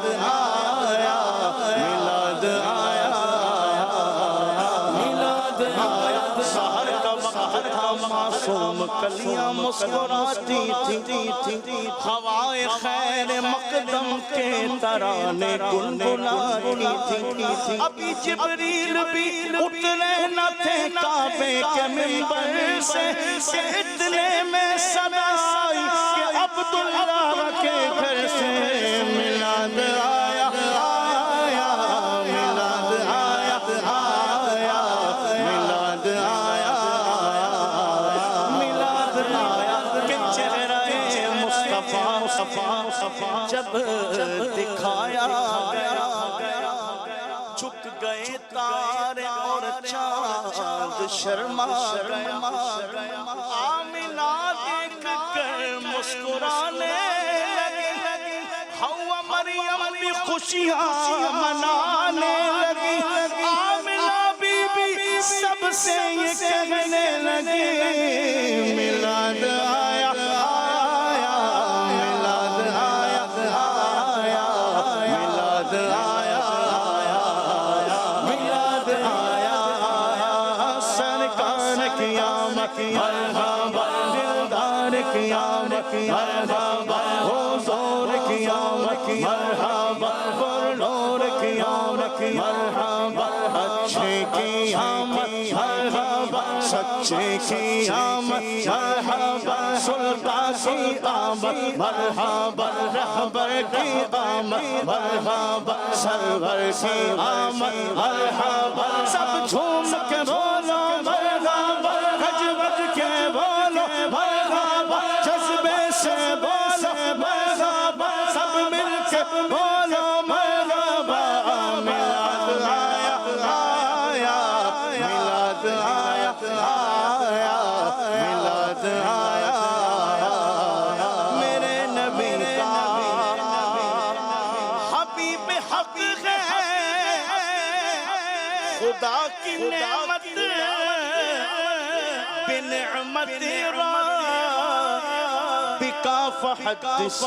میلاد آیا سحر کا وقت تھا معصوم کلیاں مسکراتی تھی ہوائے خیر مقدم کے ترانے گنگناتی تھی ابھی جبریل بھی اترے نہ تھے کعبے کے منبر سے کہ اتنے میں صدا آئی کہ عبداللہ کے گھر سے میلاد آیا میلاد آیا میلاد آیا میلاد آیا کہ چہرہ مصطفیٰ جب دکھایا گیا جھک گئے تارے اور چاند شرما گیا آمینہ دیکھ کر مسکرانے لگی حوا مریم بھی خوشیاں منانے لگی آمینہ بی بی سب سے یہ کہنے لگی میلاد آیا میلاد آیا میلاد آیا میلاد آیا سرکار قیامت مرحبا دلدار قیامت مرحبا حضور قیامت مرحبا پرنور قیامت مرحبا اچھے قیامت مرحبا سچ سچے کی آمد مرحبا سلطان کی آمد مرحبا رہبر کی آمد مرحبا سرور کی آمد مرحبا سب جھوم کے بولو مرحبا گج بج کے بولو مرحبا جذبے سے بولو مرحبا سب مل کے بولو مرحبا میلاد آیا آیا میلاد آیا آیا میلاد آیا میرے نبی کا حبیب حق ہے خدا کی نعمت بنعمت بکا فحدث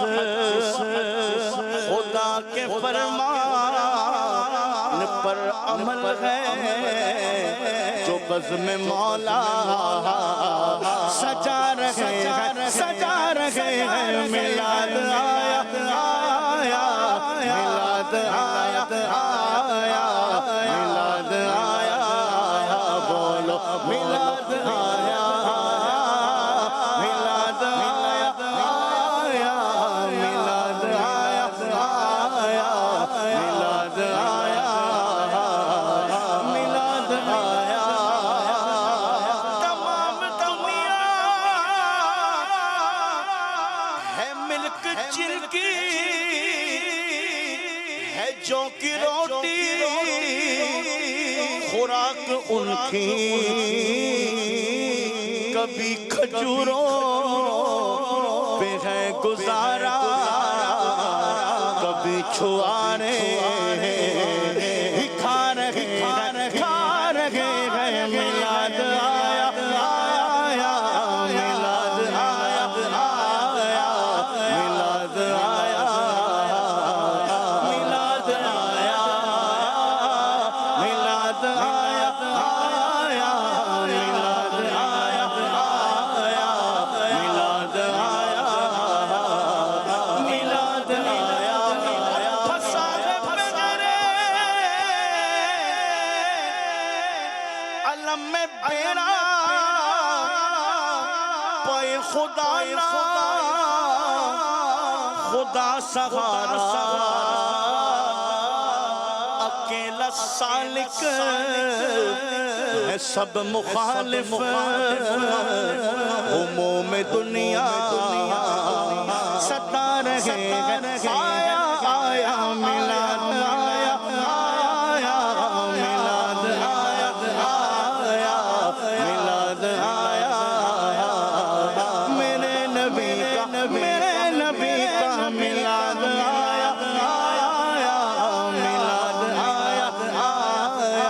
خدا کے فرمان پر عمل ہے جو بزم مولا سجا رہے ہیں میلاد آیا آیا میلاد آیا آیا میلاد آیا بولو میلاد آیا میلاد آیا آیا میلاد آیا آیا میلاد آیا میلاد آیا تمام دنیا ہے ملک جن کی ہے جو کی روٹی خوراک ان کی کبھی کھجوروں پہ ہے گزارا کبھی چھوارے کھا رہے ہیں میلاد آیا آیا میلاد آیا آیا میلاد آیا میلاد آیا میلاد آیا آیا میلاد آیا آیا میلاد آیا میلاد آیا فساغ بغرے علم میں بیرا پائے خدا خدا سہارا اکیلا سالک ہے سب مخالف عموم دنیا ستا رہے آیا آیا میلاد آیا آیا میلاد آیا آیا میلاد آیا میرے نبی کا میلاد آیا آیا میلاد آیا آیا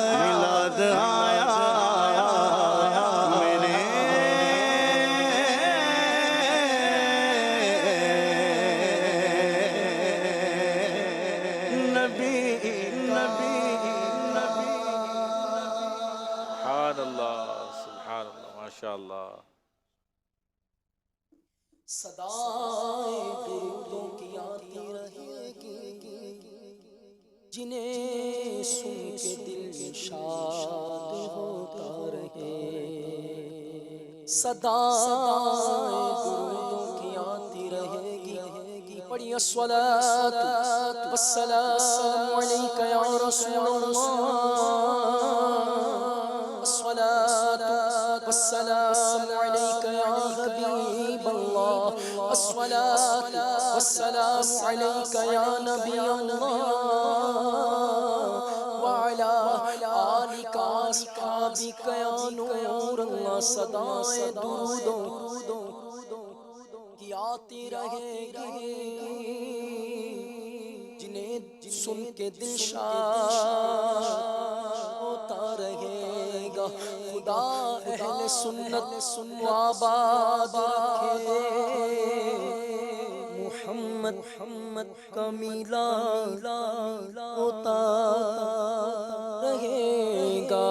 میلاد آیا میرے نبی
سبحان اللہ ماشاء اللہ
صدائیں درودوں کی آتی رہے گی جنہیں سن کے دل شاد ہوتا رہے صدائیں درودوں کی آتی رہے گی پڑھی الصلاۃ والسلام علیک یا رسول اللہ الصلاۃ والسلام علیک یا حبیب اللہ الصلاۃ والسلام علیک یا نبی اللہ وعلی آلک اصحابک یا نور اللہ صدائیں درودوں کی آتی رہے گی جنہیں سن کے دل شاد ہوتا رہے گا خدا اہل سنت و آباد رکھے محمد کا میلاد ہوتا رہے گا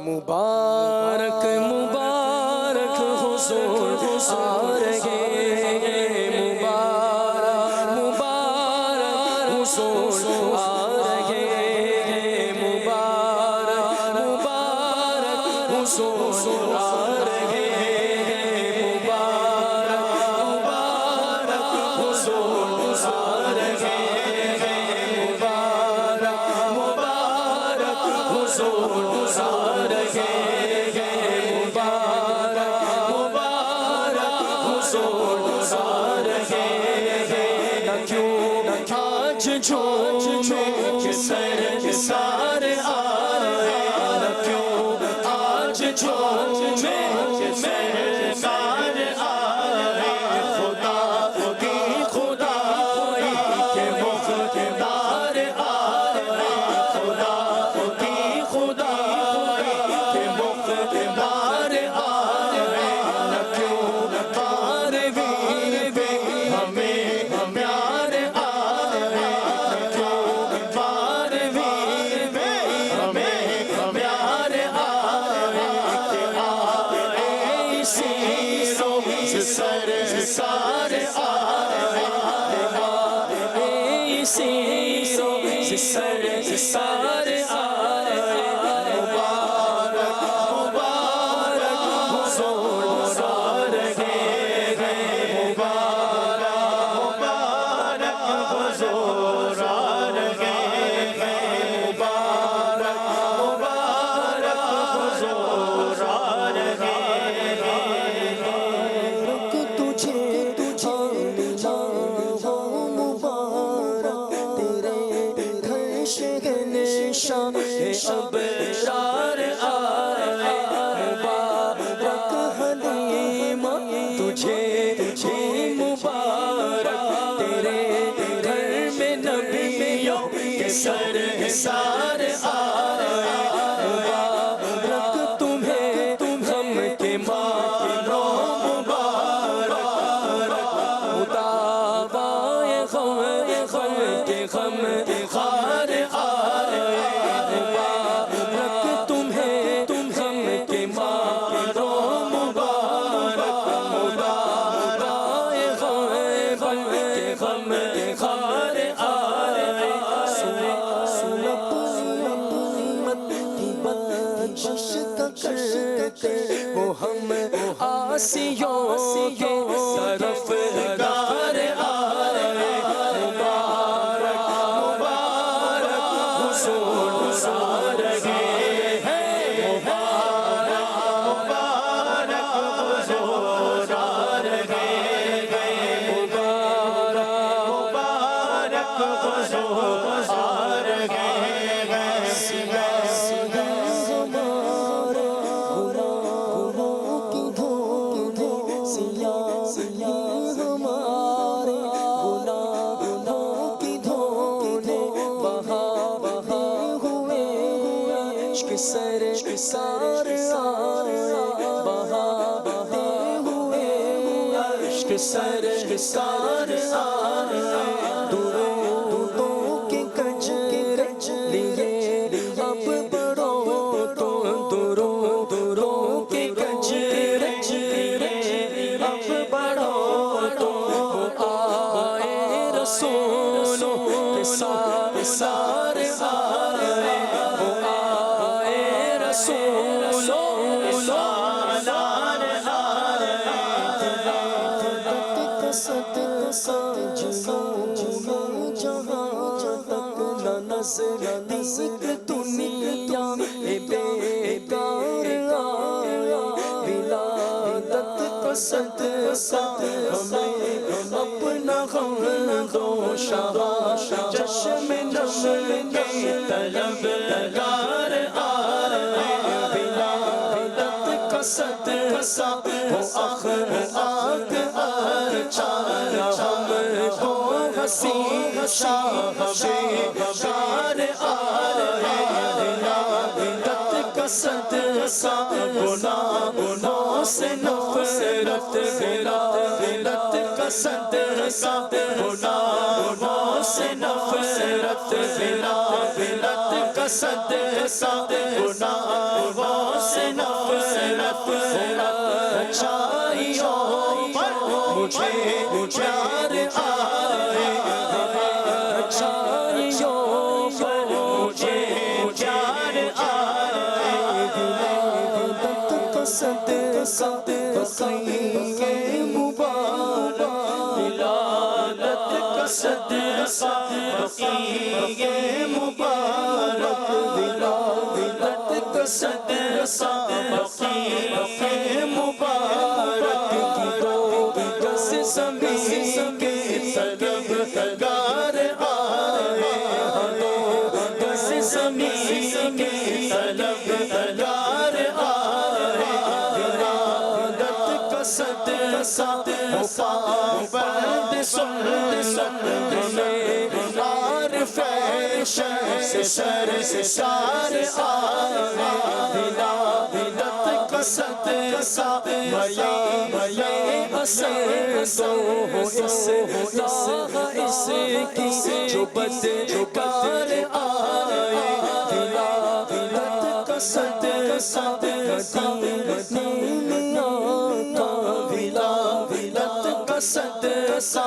مبارک مبارک حضور آ رہے مبارک مبارک حضور آ رہے مبارک حضور آ رہے ہیں، نہ کیوں آج جھومے کہ سرکار آئے، نہ کیوں آج جھومے کہ سرکار آئے، خدا کی خدائی کے مقتدار آئے، خدا کی خدائی کے مقتدار آئے، نہ کیوں پاروی بے ہمیں پیار آئے، نہ کیوں پاروی بے ہمیں پیار آئے، کہ آئے اسی روز سرکار آئے، آئے اسی روز سرکار آئے، مبارک مبارک حضور آ رہے ہیں، مبارک مبارک حضور آ رہے ہیں، مبارک مبارک حضور آ رہے ہیں، تجھے تجھے ہو مبارک تیرے گھر شہنشاہ ابرار آئے، مبارک حلیمہ تجھے تجھے مبارک تیرے گھر میں نبیوں کے سرکار آئے، مبارک تمہیں ہم کے مانو مبارک، مداوائے غم کے غم خار آئے، مبارک تمہیں ہم کے مانو مبارک، مداوائے غم کے غم خار آئے، سن اپنی امت کی بخشش کرتے وہ ہم آسیوں کے طرف دار آئے، مبارک مبارک حضور آ رہے ہیں، مبارک مبارک حضور آ رہے ہیں، مبارک مبارک حضور آ رہے ہیں، سیاہ ہمارے گناہوں کی دھونے، سیاہ ہمارے گناہوں کی دھونے، بہاتے ہوئے عشق سرکار آئے، بہاتے ہوئے عشق سرکار آئے، درودوں کے کجر لیے اب بڑھو تو درودوں کے کجر لیے اب بڑھو تو آئے رسولوں کے سار آئے، آئے رسولوں کے سالار آئے، کا صدقہ جنوں جہاں تک نہ نزدیک دنیا بیکار آیا، ولادت کا صدقہ ہمیں اپنا غم دو شاہ چشم نم کے طلبگار آئے، ولادت کا صدقہ وہ اخلاق اچھا ہم کو ہنسی شاہ بیکار آئے، ولادت کا صدقہ گناہوں سے نفرت، ولادت کا صدقہ گناہوں سے نفرت، ولادت کا صدقہ گناہوں سے نفرت، اچھائیوں پر مجھے پیار آئے، اچھائیوں پر مجھے پیار آئے، ولادت کا صدقہ بقیہ مبارک، ولادت کا صدقہ بقیہ مبارک، ولادت کا صدقہ بقیہ مبارک، کی دو زمین کے طلبگار آئے گز زمین کے طلبگار آئے ولادت کا صدقہ پابند سنت میں عارف شمس سرشار آئے ولادت کا صدقہ میں اثر دو اس کی جو بدکار آئے ولادت کا صدقہ مدینہ کا ولادت کا صدقہ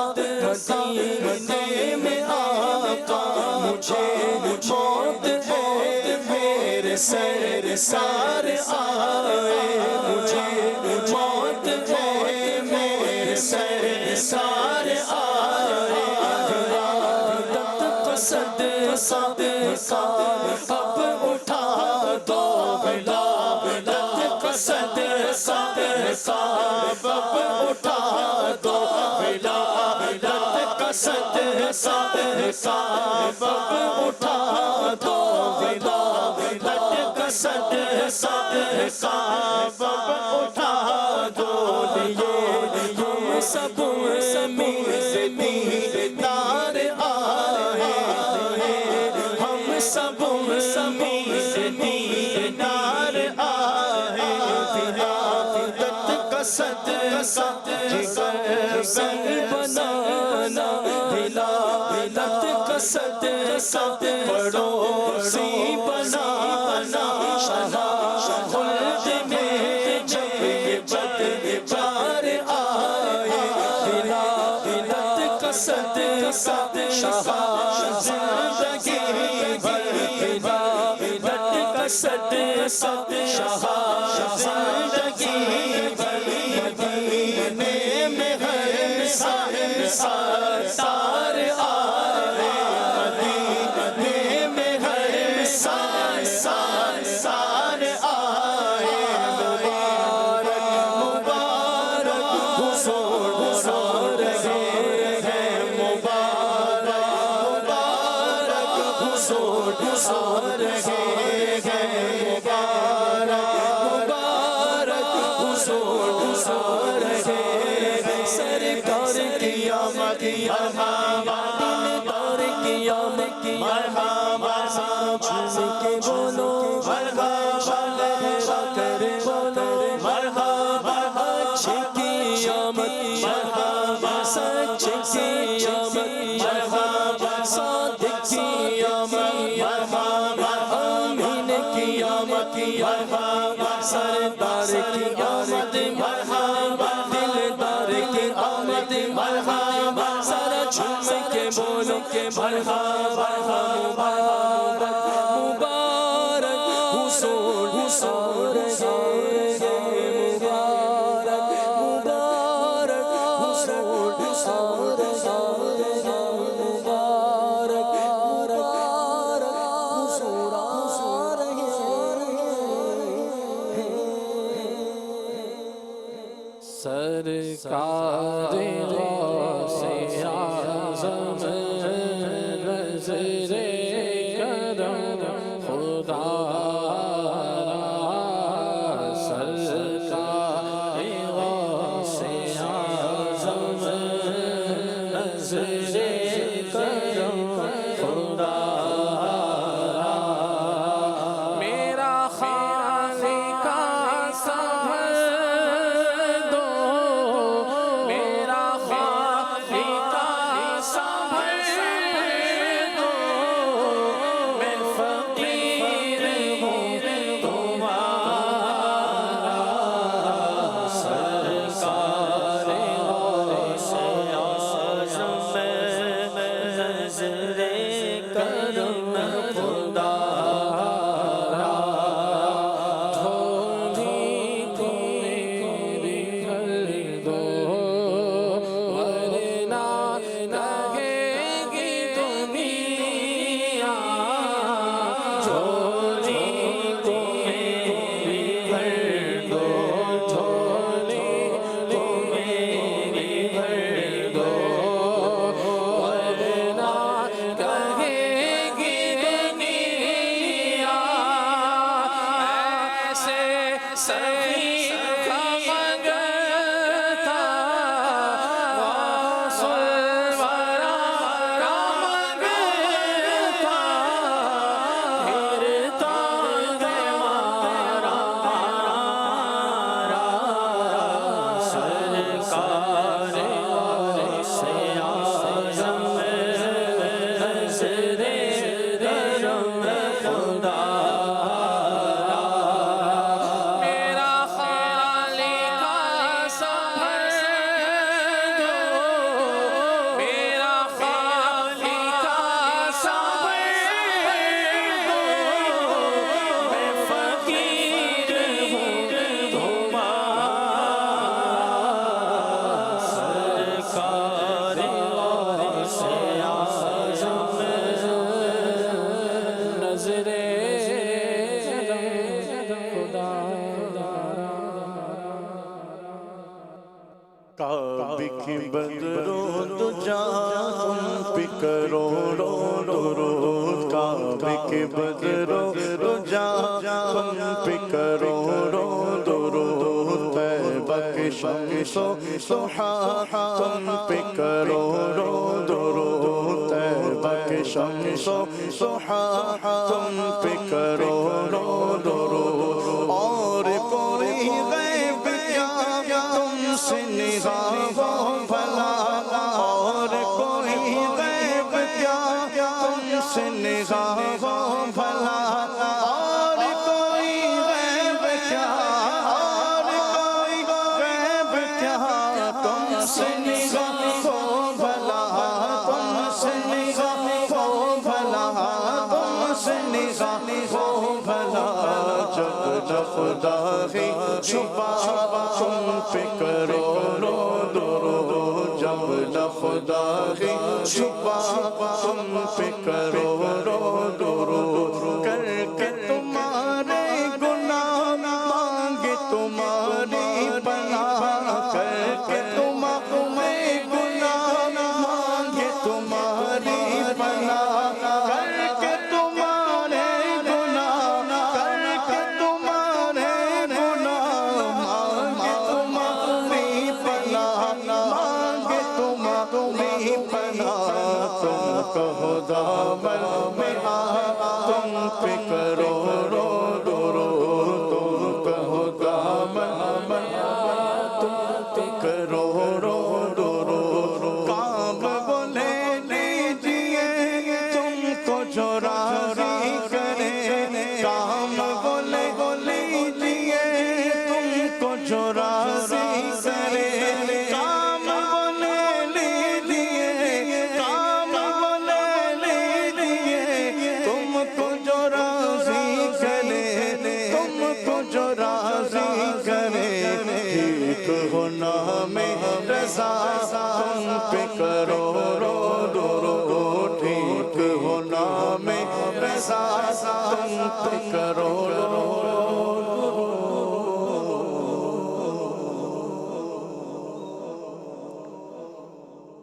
مدینے میں آقا مجھے موت ہے میرے سرکار آئے مجھے موت ہے میرے سرکار آئے ولادت کا صدقہ اب اٹھا دو ولادت کا صدقہ اب اٹھا دو ولادت کا صدقہ اب اٹھا دو ولادت کا صدقہ اب اٹھا دو لیے ہم سب دیدار آئے ہم سب دیدار آئے ولادت کا صدقہ جگر سنگ بنانا ولادت کا صدقہ پڑوسی بنانا خلد میں جب یہ بدکار آئے ولادت کا صدقہ زندگی ولادت کا صدقہ زندگی مدینے میں ہر سار آئے مدینے میں ہر سار آئے مبارک مبارک حضور رہے ہیں مبارک مبارک حضور رہے ہیں مبارک مبارک حضور رہے ہیں سرکار کی آمد مرحبا دلدار کی آمد مرحبا جھوم کے بولو مرحبا لہرا کر بولو مرحبا اچھے کی آمد مرحبا سچے کی آمد مرحبا صادق کی آمد مرحبا آمین کی آمد مرحبا سردار کی آمد مرحبا دلدار کی آمد مرحبا سارا جھوم کے بولو کے مرحبا مبارک مبارک حضور رہے مبارک مبارک حضور رہے مبارک مبارک حضور رہے سرکار غوث اعظم نظر کرم خدا سرکار غوث اعظم نظر کرم خدا میرا خالقہ سنبھال دو میرا خالقہ سنبھال دو میں فقیر ہوں تمہارا سرکار غوث اعظم
کی بدرود جا تم پہ کروڑوں درود کعبے کی بدرود جا تم پہ کروڑوں درود طیبہ کی شمس و ضحا تم پہ کروڑوں درود طیبہ کی شمس و ضحا تم پہ کروڑوں درود اور کوئی غیب کیا تم سے نگاہ ہو بھلا اور کوئی غیب کیا تم سے نگاہ ہو بھلا اور کوئی غیب کیا اور کوئی غیب کیا تم سے نگاہ ہو بھلا تم سے نگاہ ہو بھلا تم سے نگاہ ہو بھلا جب خدا ہی چھپا تم پہ کروڑوں درود جب خدا ہی چھپا تم پہ کروڑوں درود کر کے تمہارے گناہ مانگے تمہاری پناہ کر کے تمہارے گناہ مانگے تمہاری پناہ کر کے تمہارے گناہ کر کے تمہارے گناہ مانگے تمہاری پناہ مانگے تمہاری پناہ تم کہو دامن میں آ تم پہ کروڑوں درود تم کہو دامن میں آ تم پہ کروڑوں درود کام بولے لیجئے تم کو جو راضی کرے کام بولے لیجئے تم کو جو راضی کرے کام بولے لیجئے کام بولے لیجئے تم کو جو راضی کرے تم کو جو راضی کرے ٹھیک ہونا میں رضا تم پہ کروڑوں درود ٹھیک ہونا میں رضا تم پہ کروڑوں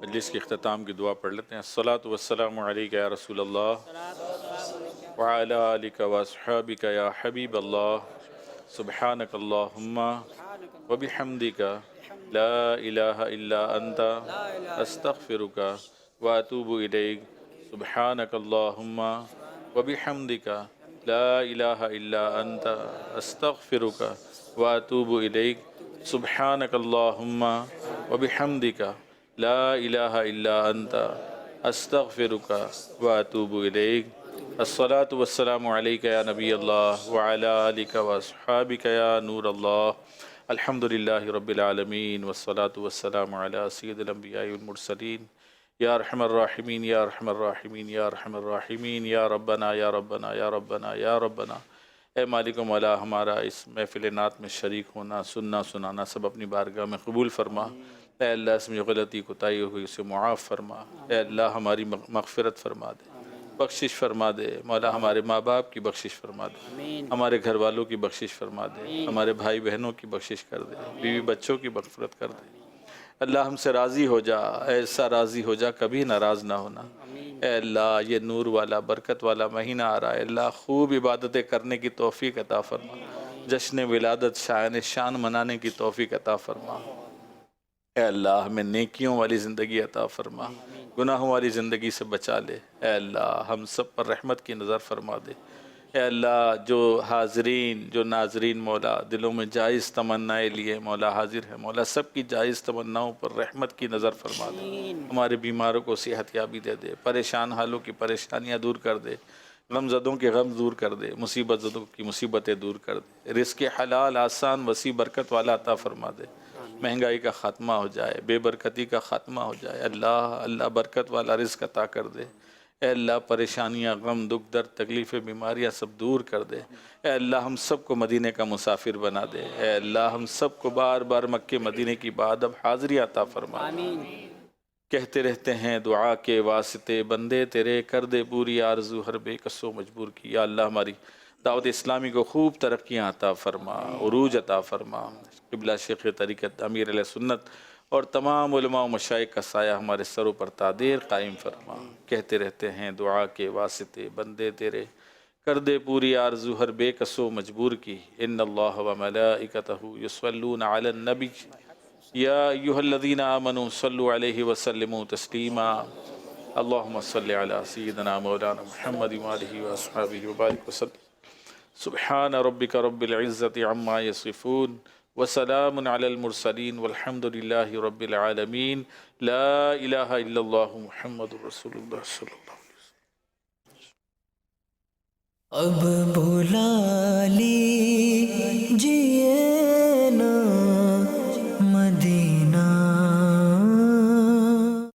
مجلس کے اختتام کی دعا پڑھ لیتے ہیں الصلاۃ والسلام علیک یا رسول اللہ وعلی آلک واصحابک یا حبیب اللہ سبحانک اللہم وبحمدک لا الہ الا انت استغفرک واتوب الیک سبحانک اللہم وبحمدک لا الہ الا انت استغفرک واتوب الیک سبحانک اللہم وبحمدک لا الہ الا انت استغفرک واتوب الیک الصلاۃ والسلام علیک یا نبی اللہ وعلی آلک واصحابک یا نور اللہ الحمدللہ رب العالمین والصلاۃ والسلام علی سید الانبیاء والمرسلین یا ارحم الراحمین یا ارحم الراحمین یا ارحم الراحمین یا ربنا یا ربنا یا ربنا یا ربنا اے مالک و مولا ہمارا اس محفل نعت میں شریک ہونا سننا سنانا سب اپنی بارگاہ میں قبول فرما اے اللہ اس میں جو غلطی کوتاہی ہوئی اسے معاف فرما اے اللہ ہماری مغفرت فرما دے بخشش فرما دے مولا ہمارے ماں باپ کی بخشش فرما دے ہمارے گھر والوں کی بخشش فرما دے ہمارے بھائی بہنوں کی بخشش کر دے بیوی بچوں کی مغفرت کر دے اللہ ہم سے راضی ہو جا ایسا راضی ہو جا کبھی ناراض نہ ہونا اے اللہ یہ نور والا برکت والا مہینہ آ رہا ہے اللہ خوب عبادتیں کرنے کی توفیق عطا فرما جشن ولادت شاعن شان منانے کی توفیق عطا فرما اے اللہ ہمیں نیکیوں والی زندگی عطا فرما گناہوں والی زندگی سے بچا لے اے اللہ ہم سب پر رحمت کی نظر فرما دے اے اللہ جو حاضرین جو ناظرین مولا دلوں میں جائز تمنائیں لیے مولا حاضر ہے مولا سب کی جائز تمناؤں پر رحمت کی نظر فرما دے ہمارے بیماروں کو صحت یابی دے دے پریشان حالوں کی پریشانیاں دور کر دے غم زدوں کے غم دور کر دے مصیبت زدوں کی مصیبتیں دور کر دے رزق حلال آسان وسیع برکت والا عطا فرما دے مہنگائی کا خاتمہ ہو جائے بے برکتی کا خاتمہ ہو جائے اللہ برکت والا رزق عطا کر دے اے اللہ پریشانیاں غم دکھ درد تکلیفیں بیماریاں سب دور کر دے اے اللہ ہم سب کو مدینے کا مسافر بنا دے اے اللہ ہم سب کو بار بار مکے مدینے کی بعد اب حاضری عطا فرما دے کہتے رہتے ہیں دعا کے واسطے بندے تیرے کر دے پوری آرزو ہر بے کسو مجبور کی یا اللہ ہماری دعوت اسلامی کو خوب ترقیاں عطا فرما عروج عطا فرما قبلہ شیخ طریقت امیر علیہ سنت اور تمام علماء و مشائخ کا سایہ ہمارے سروں پر تعدیر قائم فرما۔ کہتے رہتے ہیں دعا کے واسطے بندے تیرے، کر دے پوری آرزو ہر بے کسو مجبور کی۔ ان اللہ و ملائکتہ یصلون علی النبی یا ایھا الذین آمنوا صلوا علیہ وسلموا تسلیما۔ اللہم صلی علی سیدنا مولانا محمد وآلہ وصحبہ وبارک وسلم۔ سبحان ربک رب العزت عما یصفون وسلام علی المرسلین والحمد للہ رب العالمین۔ لا الہ الا اللہ محمد رسول اللہ صلی اللہ علیہ وسلم۔
اب بھلا